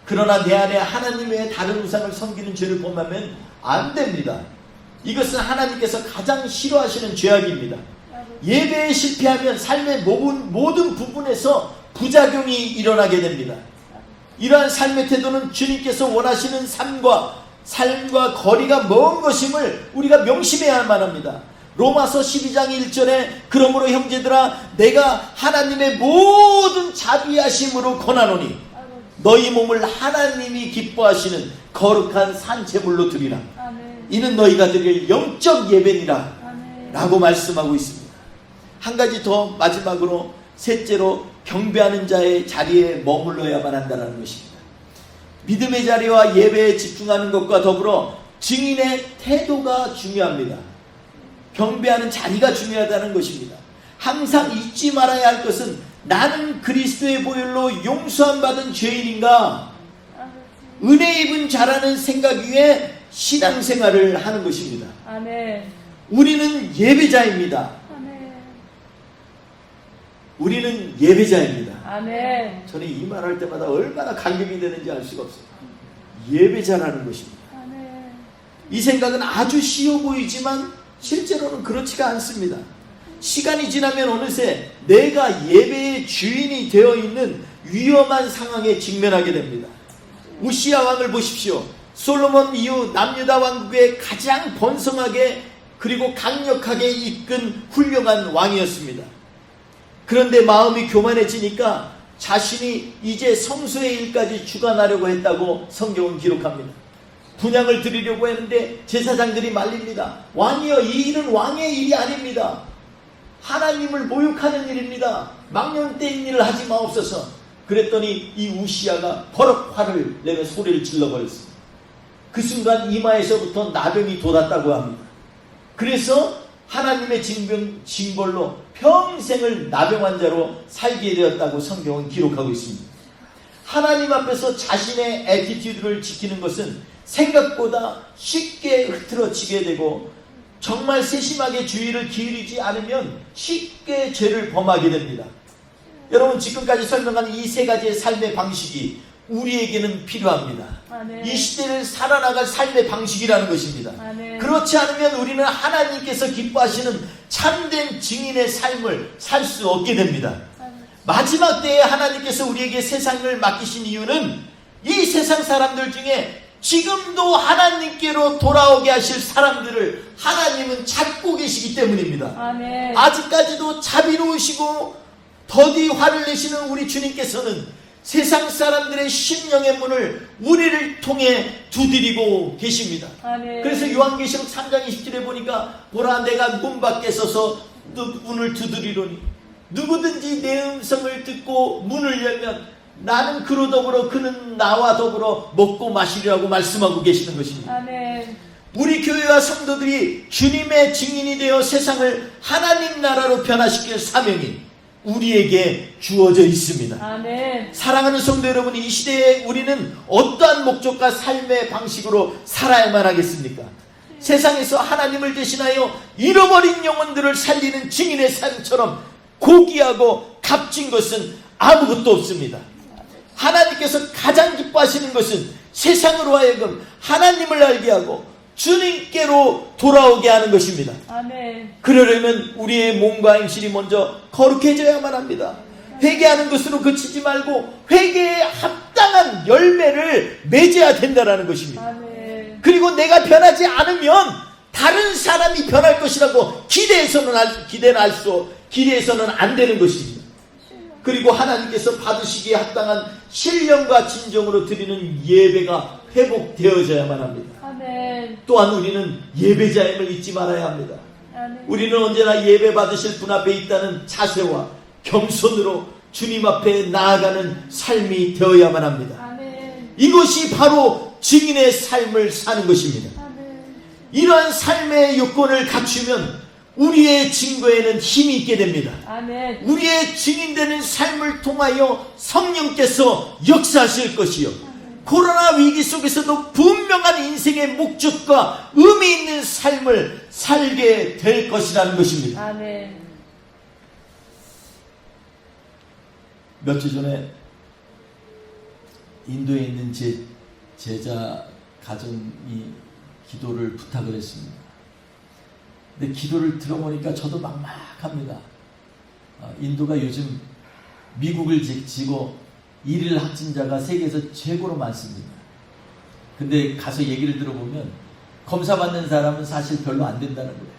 그러나 내 안에 하나님 외에 다른 우상을 섬기는 죄를 범하면 안 됩니다. 이것은 하나님께서 가장 싫어하시는 죄악입니다. 예배에 실패하면 삶의 모든 부분에서 부작용이 일어나게 됩니다. 이러한 삶의 태도는 주님께서 원하시는 삶과 거리가 먼 것임을 우리가 명심해야만 합니다. 로마서 12장 1절에 그러므로 형제들아 내가 하나님의 모든 자비하심으로 권하노니 너희 몸을 하나님이 기뻐하시는 거룩한 산제물로 드리라. 이는 너희가 드릴 영적 예배니라 라고 말씀하고 있습니다. 한 가지 더 마지막으로 셋째로 경배하는 자의 자리에 머물러야만 한다는 것입니다. 믿음의 자리와 예배에 집중하는 것과 더불어 증인의 태도가 중요합니다. 경배하는 자리가 중요하다는 것입니다. 항상 잊지 말아야 할 것은 나는 그리스도의 보혈로 용서함 받은 죄인인가, 은혜 입은 자라는 생각 위에 신앙생활을 하는 것입니다. 아멘. 우리는 예배자입니다. 아멘. 우리는 예배자입니다. 아멘. 저는 이 말할 때마다 얼마나 감격이 되는지 알 수가 없어요. 예배자라는 것입니다. 아멘. 이 생각은 아주 쉬워 보이지만 실제로는 그렇지가 않습니다. 시간이 지나면 어느새 내가 예배의 주인이 되어 있는 위험한 상황에 직면하게 됩니다. 우시야 왕을 보십시오. 솔로몬 이후 남유다 왕국의 가장 번성하게 그리고 강력하게 이끈 훌륭한 왕이었습니다. 그런데 마음이 교만해지니까 자신이 이제 성소의 일까지 주관하려고 했다고 성경은 기록합니다. 분향을 드리려고 했는데 제사장들이 말립니다. 왕이여, 이 일은 왕의 일이 아닙니다. 하나님을 모욕하는 일입니다. 망령된 일을 하지 마옵소서. 그랬더니 이 우시야가 버럭 화를 내며 소리를 질러버렸습니다. 그 순간 이마에서부터 나병이 돋았다고 합니다. 그래서 하나님의 징벌로 평생을 나병 환자로 살게 되었다고 성경은 기록하고 있습니다. 하나님 앞에서 자신의 애티튜드를 지키는 것은 생각보다 쉽게 흐트러지게 되고 정말 세심하게 주의를 기울이지 않으면 쉽게 죄를 범하게 됩니다. 여러분, 지금까지 설명한 이 세 가지의 삶의 방식이 우리에게는 필요합니다. 아멘. 이 시대를 살아나갈 삶의 방식이라는 것입니다. 아멘. 그렇지 않으면 우리는 하나님께서 기뻐하시는 참된 증인의 삶을 살 수 없게 됩니다. 아멘. 마지막 때에 하나님께서 우리에게 세상을 맡기신 이유는 이 세상 사람들 중에 지금도 하나님께로 돌아오게 하실 사람들을 하나님은 찾고 계시기 때문입니다. 아멘. 아직까지도 자비로우시고 더디 화를 내시는 우리 주님께서는 세상 사람들의 심령의 문을 우리를 통해 두드리고 계십니다. 아멘. 그래서 요한계시록 3장 20절에 보니까 보라, 내가 문 밖에 서서 문을 두드리노니 누구든지 내 음성을 듣고 문을 열면 나는 그로 더불어 그는 나와 더불어 먹고 마시리라고 말씀하고 계시는 것입니다. 아멘. 우리 교회와 성도들이 주님의 증인이 되어 세상을 하나님 나라로 변화시킬 사명이 우리에게 주어져 있습니다. 아멘. 사랑하는 성도 여러분, 이 시대에 우리는 어떠한 목적과 삶의 방식으로 살아야만 하겠습니까? 세상에서 하나님을 대신하여 잃어버린 영혼들을 살리는 증인의 삶처럼 고귀하고 값진 것은 아무것도 없습니다. 하나님께서 가장 기뻐하시는 것은 세상으로 하여금 하나님을 알게 하고 주님께로 돌아오게 하는 것입니다. 아멘. 그러려면 우리의 몸과 행실이 먼저 거룩해져야만 합니다. 회개하는 것으로 그치지 말고 회개에 합당한 열매를 맺어야 된다는 것입니다. 아멘. 그리고 내가 변하지 않으면 다른 사람이 변할 것이라고 기대해서는 안 되는 것입니다. 그리고 하나님께서 받으시기에 합당한 신령과 진정으로 드리는 예배가 회복되어져야만 합니다. 아멘. 또한 우리는 예배자임을 잊지 말아야 합니다. 아멘. 우리는 언제나 예배 받으실 분 앞에 있다는 자세와 겸손으로 주님 앞에 나아가는 삶이 되어야만 합니다. 아멘. 이것이 바로 증인의 삶을 사는 것입니다. 아멘. 이러한 삶의 요건을 갖추면 우리의 증거에는 힘이 있게 됩니다. 아멘. 우리의 증인되는 삶을 통하여 성령께서 역사하실 것이요, 코로나 위기 속에서도 분명한 인생의 목적과 의미 있는 삶을 살게 될 것이라는 것입니다. 아멘. 몇 주 전에 인도에 있는 제 제자 가정이 기도를 부탁을 했습니다. 근데 기도를 들어보니까 저도 막막합니다. 인도가 요즘 미국을 지고 일일 확진자가 세계에서 최고로 많습니다. 근데 가서 얘기를 들어보면 검사 받는 사람은 사실 별로 안 된다는 거예요.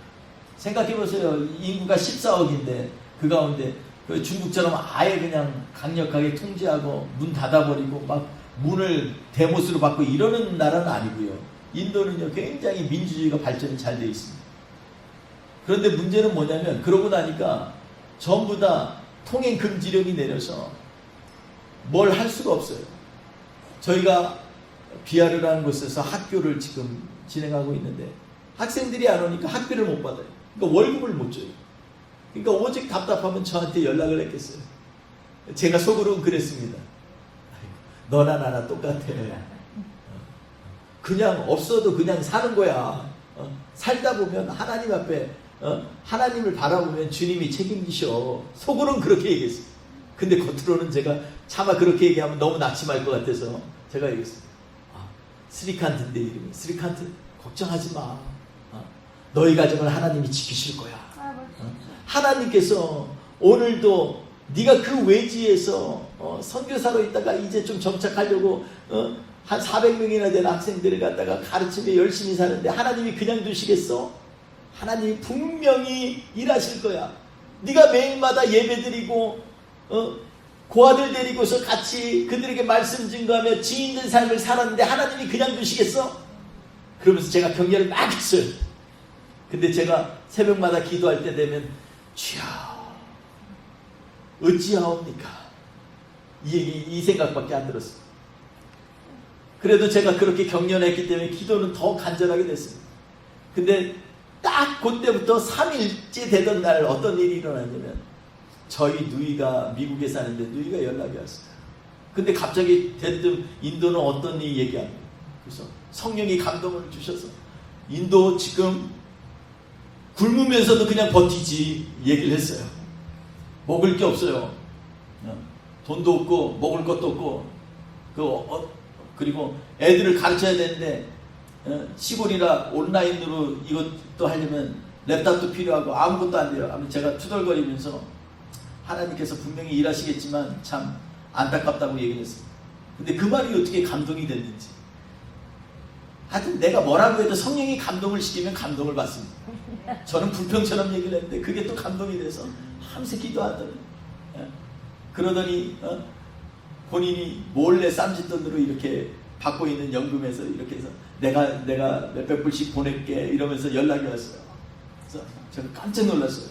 생각해보세요. 인구가 14억인데 그 가운데 그 중국처럼 아예 그냥 강력하게 통제하고 문 닫아버리고 막 문을 대못으로 받고 이러는 나라는 아니고요. 인도는요 굉장히 민주주의가 발전이 잘 되어 있습니다. 그런데 문제는 뭐냐면 그러고 나니까 전부 다 통행 금지령이 내려서 뭘 할 수가 없어요. 저희가 비아르라는 곳에서 학교를 지금 진행하고 있는데 학생들이 안 오니까 학비를 못 받아요. 그러니까 월급을 못 줘요. 그러니까 오직 답답하면 저한테 연락을 했겠어요. 제가 속으로는 그랬습니다. 너나 나나 똑같아. 그냥 없어도 그냥 사는 거야. 살다 보면 하나님 앞에 하나님을 바라보면 주님이 책임지셔. 속으로는 그렇게 얘기했어요. 근데 겉으로는 제가 차마 그렇게 얘기하면 너무 낙심할 것 같아서 제가 얘기했어요. 스리칸트인데 이름이 스리칸트 걱정하지 마. 너희 가정을 하나님이 지키실 거야. 하나님께서 오늘도 네가 그 외지에서 선교사로 있다가 이제 좀 정착하려고 한 400명이나 되는 학생들을 갖다가 가르치며 열심히 사는데 하나님이 그냥 두시겠어? 하나님이 분명히 일하실 거야. 네가 매일마다 예배드리고 고아들 데리고서 같이 그들에게 말씀 증거하며 지인된 삶을 살았는데 하나님이 그냥 두시겠어? 그러면서 제가 격려를 막 했어요. 근데 제가 새벽마다 기도할 때 되면 주여 어찌하옵니까? 이 생각밖에 안 들었어요. 그래도 제가 그렇게 격려했기 때문에 기도는 더 간절하게 됐습니다. 근데 딱 그때부터 3일째 되던 날 어떤 일이 일어났냐면 저희 누이가 미국에 사는데 누이가 연락이 왔어요. 근데 갑자기 대뜸 인도는 어떤 일 얘기하는 거예요. 그래서 성령이 감동을 주셔서 인도 지금 굶으면서도 그냥 버티지 얘기를 했어요. 먹을 게 없어요. 돈도 없고 먹을 것도 없고 그리고 애들을 가르쳐야 되는데 시골이라 온라인으로 이것도 하려면 랩탑도 필요하고 아무것도 안 돼요. 아무튼 제가 투덜거리면서 하나님께서 분명히 일하시겠지만 참 안타깝다고 얘기를 했어요. 근데 그 말이 어떻게 감동이 됐는지. 하여튼 내가 뭐라고 해도 성령이 감동을 시키면 감동을 받습니다. 저는 불평처럼 얘기를 했는데 그게 또 감동이 돼서 밤새 기도하더니 그러더니 본인이 몰래 쌈짓돈으로 이렇게 받고 있는 연금에서 이렇게 해서 내가 몇백 불씩 보낼게 이러면서 연락이 왔어요. 그래서 제가 깜짝 놀랐어요.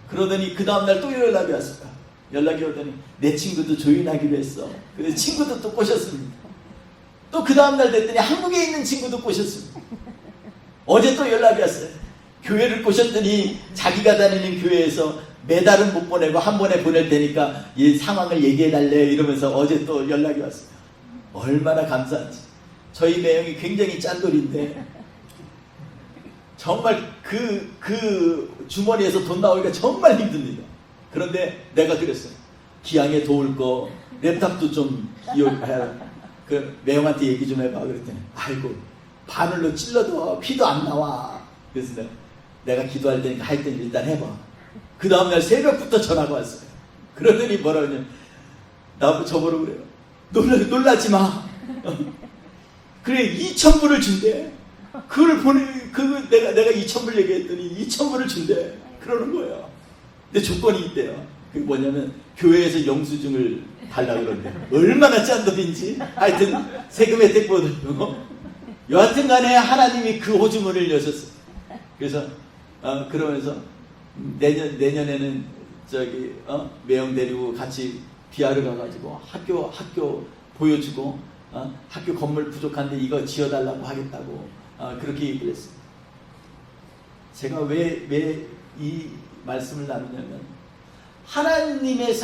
그러더니 그 다음날 또 연락이 왔어요. 연락이 오더니 내 친구도 조인하기로 했어. 그래서 친구도 또 꼬셨습니다. 또 그 다음날 됐더니 한국에 있는 친구도 꼬셨습니다. 어제 또 연락이 왔어요. 교회를 꼬셨더니 자기가 다니는 교회에서 매달은 못 보내고 한 번에 보낼 테니까 이 상황을 얘기해달래 이러면서 어제 또 연락이 왔어요. 얼마나 감사한지. 저희 매형이 굉장히 짠돌인데 정말 그 주머니에서 돈 나오기가 정말 힘듭니다. 그런데 내가 그랬어요. 기왕에 도울 거 랩탑도 좀 이용해라. 그 매형한테 얘기 좀 해봐. 그랬더니 아이고 바늘로 찔러도 피도 안 나와. 그래서 내가 기도할 테니까 할 때는 일단 해봐. 그 다음날 새벽부터 전화가 왔어요. 그러더니 뭐라 그러냐면 나보고 저보러 그래요. 놀라지 마. 그래 2,000불을 준대. 내가 2,000불 얘기했더니 2,000불을 준대. 그러는 거예요. 근데 조건이 있대요. 그게 뭐냐면 교회에서 영수증을 달라 그러는데 얼마나 짠돌인지. 하여튼 세금 혜택 보더라고. 여하튼 간에 하나님이 그 호주문을 여셨어요. 그래서 그러면서 내년에는 저기 매형 데리고 같이 비하를 가가지고 학교 보여주고 학교 건물 부족한데 이거 지어달라고 하겠다고 그렇게 얘기를 했어요. 제가 왜 이 말씀을 나누냐면 하나님을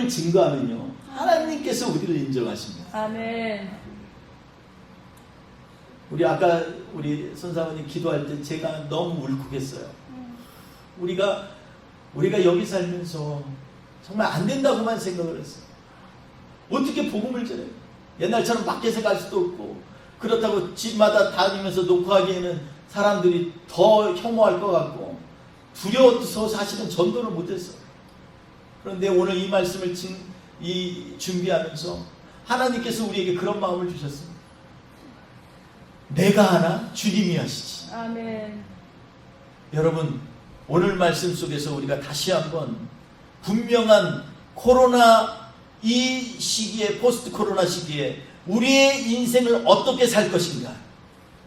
증거하면요 하나님께서 우리를 인정하십니다. 아멘. 우리 손사모님 기도할 때 제가 너무 울컥했어요. 우리가 여기 살면서 정말 안 된다고만 생각을 했어요. 어떻게 복음을 전해요? 옛날처럼 밖에서 갈 수도 없고 그렇다고 집마다 다니면서 녹화하기에는 사람들이 더 혐오할 것 같고 두려워서 사실은 전도를 못했어요. 그런데 오늘 이 말씀을 준비하면서 하나님께서 우리에게 그런 마음을 주셨습니다. 내가 하나 주님이 하시지. 아멘. 여러분, 오늘 말씀 속에서 우리가 다시 한번 분명한 코로나 이 시기에, 포스트 코로나 시기에 우리의 인생을 어떻게 살 것인가,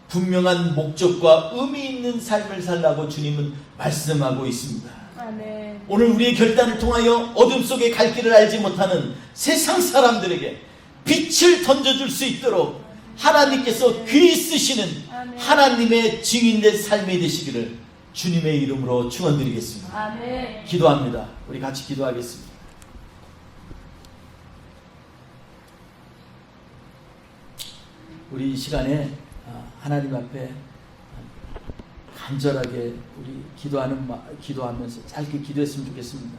분명한 목적과 의미 있는 삶을 살라고 주님은 말씀하고 있습니다. 아멘. 오늘 우리의 결단을 통하여 어둠 속에 갈 길을 알지 못하는 세상 사람들에게 빛을 던져줄 수 있도록 하나님께서 귀히 쓰시는 하나님의 증인된 삶이 되시기를 주님의 이름으로 축원드리겠습니다. 아멘. 기도합니다. 우리 같이 기도하겠습니다. 우리 이 시간에 하나님 앞에 간절하게 우리 기도하면서 짧게 기도했으면 좋겠습니다.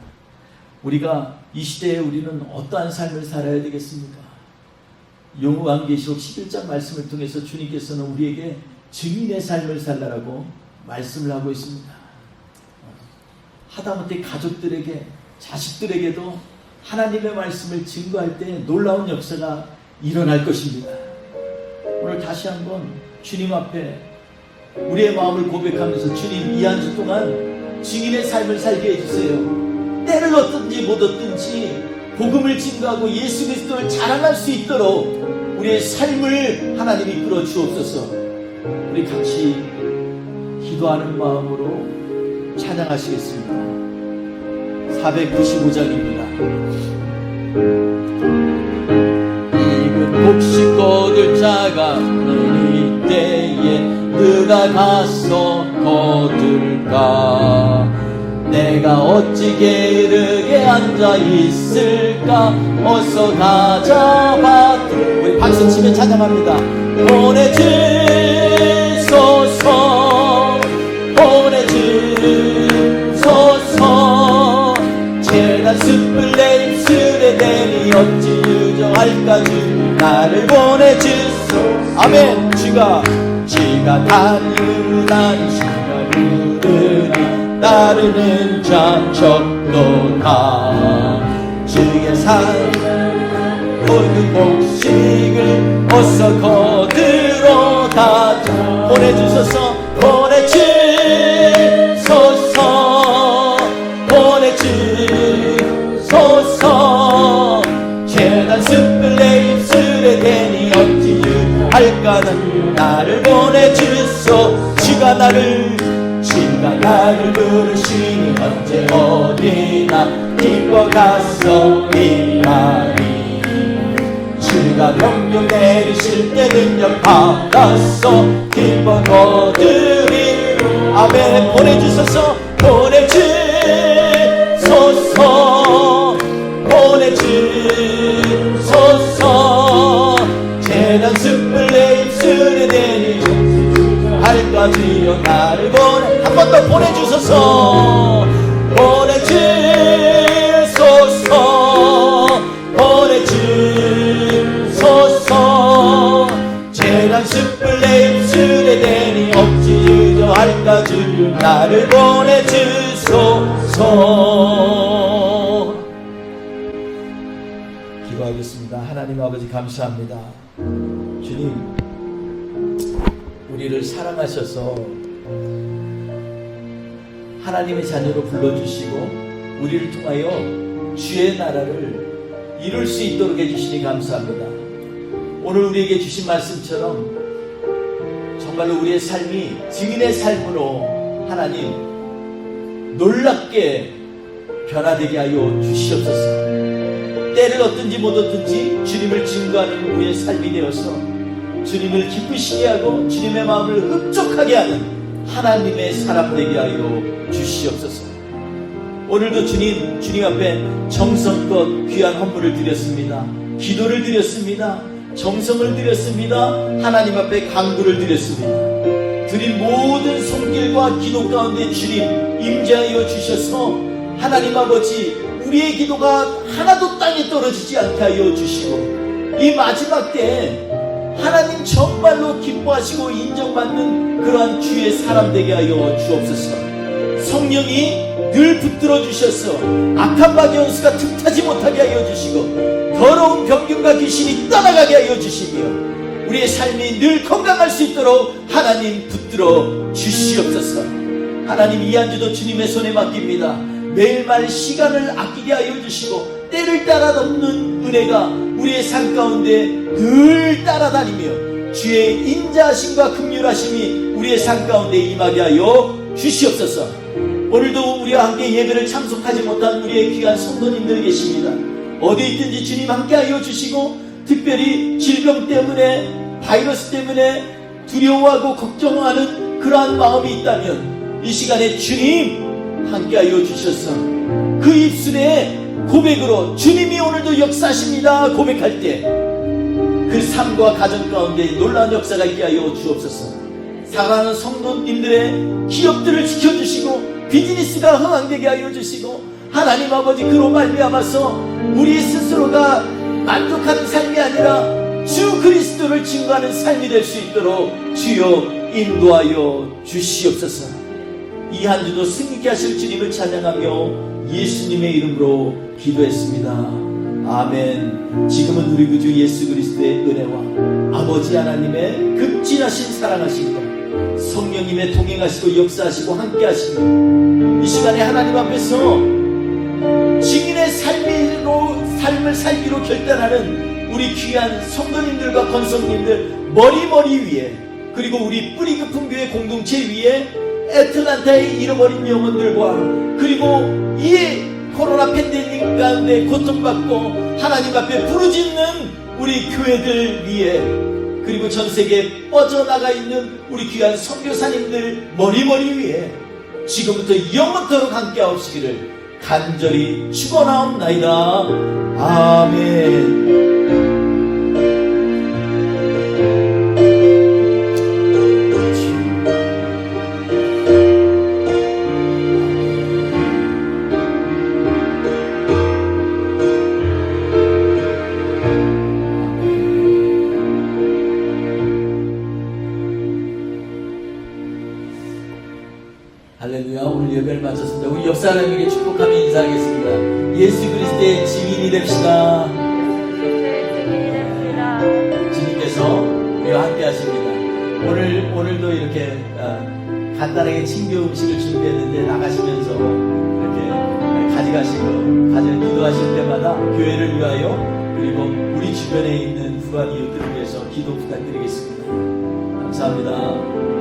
우리가 이 시대에 우리는 어떠한 삶을 살아야 되겠습니까? 요한계시록 11장 말씀을 통해서 주님께서는 우리에게 증인의 삶을 살라라고 말씀을 하고 있습니다. 하다못해 가족들에게, 자식들에게도 하나님의 말씀을 증거할 때 놀라운 역사가 일어날 것입니다. 오늘 다시 한번 주님 앞에 우리의 마음을 고백하면서, 주님, 이 한 주 동안 증인의 삶을 살게 해주세요. 때를 얻든지 못 얻든지 복음을 증거하고 예수 그리스도를 자랑할 수 있도록 우리의 삶을 하나님이 이끌어 주옵소서. 우리 같이 기도하는 마음으로 찬양하시겠습니다. 495장입니다. 익은 곡식 거둘 자가 없는 이때에 누가 가서 거둘까? 내가 어찌 게으르게 앉아 있을까? 어서 가자. 우리 박수치며 찬양합니다. 보내주소서, 보내주소서. 재단 숯불 내 입술에 대니 어찌 유정할까? 주 나를 보내주소서. 아멘. 주가 다니으나 주가 부르나 따르는 자 적도다. 주의 삶은 모든 곡식을 어서 거두로다. 보내주소서, 보내주소서, 보내주소서. 재단 숯불 내 입술에 대니 어찌 유할까는 나를 보내주소. 주가 나를 부르시니 언제 어디나 기뻐 가서 일하리. 주가 명령 내리실 때 능력 받아서 기뻐 거두리. 아멘. 보내주소서, 보내주소서, 보내주소서. 재단 숯불 내 입술에 대니 할까지요 나를 보내. 한 번 더 보내주소서, 보내주소서, 보내주소서. 재단 숯불 내 입술에 대니 억지 유저할까? 주 나를 보내주소서. 기도하겠습니다. 하나님 아버지 감사합니다. 주님, 우리를 사랑하셔서 하나님의 자녀로 불러주시고 우리를 통하여 주의 나라를 이룰 수 있도록 해주시니 감사합니다. 오늘 우리에게 주신 말씀처럼 정말로 우리의 삶이 증인의 삶으로 하나님 놀랍게 변화되게 하여 주시옵소서. 때를 얻든지 못 얻든지 주님을 증거하는 우리의 삶이 되어서 주님을 기쁘시게 하고 주님의 마음을 흡족하게 하는 하나님의 사람 되게 하여 주시옵소서. 오늘도 주님 앞에 정성껏 귀한 헌물을 드렸습니다. 기도를 드렸습니다. 정성을 드렸습니다. 하나님 앞에 간구를 드렸습니다. 드린 모든 손길과 기도 가운데 주님 임재하여 주셔서 하나님 아버지 우리의 기도가 하나도 땅에 떨어지지 않게 하여 주시고 이 마지막 때에 하나님 정말로 기뻐하시고 인정받는 그러한 주의 사람 되게 하여 주옵소서. 성령이 늘 붙들어 주셔서 악한 박영수가 틈타지 못하게 하여 주시고 더러운 병균과 귀신이 떠나가게 하여 주시며 우리의 삶이 늘 건강할 수 있도록 하나님 붙들어 주시옵소서. 하나님 이 한 주도 주님의 손에 맡깁니다. 매일말 시간을 아끼게 하여 주시고 때를 따라 넘는 은혜가 우리의 삶 가운데 늘 따라다니며 주의 인자하심과 긍휼하심이 우리의 삶 가운데 임하게 하여 주시옵소서. 오늘도 우리와 함께 예배를 참석하지 못한 우리의 귀한 성도님들 계십니다. 어디 있든지 주님 함께 하여 주시고, 특별히 질병 때문에, 바이러스 때문에 두려워하고 걱정하는 그러한 마음이 있다면 이 시간에 주님 함께 하여 주셔서 그 입술에 고백으로 주님이 오늘도 역사하십니다 고백할 때 그 삶과 가정 가운데 놀라운 역사가 있게 하여 주옵소서. 사랑하는 성도님들의 기업들을 지켜주시고 비즈니스가 흥황되게 하여 주시고, 하나님 아버지 그로 말미암아서 우리 스스로가 만족하는 삶이 아니라 주 그리스도를 증거하는 삶이 될 수 있도록 주여 인도하여 주시옵소서. 이 한 주도 승리케 하실 주님을 찬양하며 예수님의 이름으로 기도했습니다. 아멘. 지금은 우리 구주 예수 그리스도의 은혜와 아버지 하나님의 극진하신 사랑하심과 성령님의 동행하시고 역사하시고 함께하시고, 이 시간에 하나님 앞에서 증인의 삶을 살기로 결단하는 우리 귀한 성도님들과 권성님들 머리 위에, 그리고 우리 뿌리 깊은 교회 공동체 위에 애틀란타의 잃어버린 영혼들과, 그리고 이 코로나 팬데믹 가운데 고통받고 하나님 앞에 부르짖는 우리 교회들 위에, 그리고 전세계에 뻗어나가 있는 우리 귀한 선교사님들 머리 위에 지금부터 영원토록 함께하시기를 간절히 축원하옵나이다. 아멘. 할렐루야. 오늘 예배를 마쳤습니다. 우리 옆 사람에게 축복하며 인사하겠습니다. 예수 그리스도의 증인이 됩시다. 주님께서 우리와 함께 하십니다. 오늘도 이렇게 간단하게 친교 음식을 준비했는데 나가시면서 이렇게 가져가시고 기도하실 때마다 교회를 위하여, 그리고 우리 주변에 있는 불안 이웃들을 위해서 기도 부탁드리겠습니다. 감사합니다.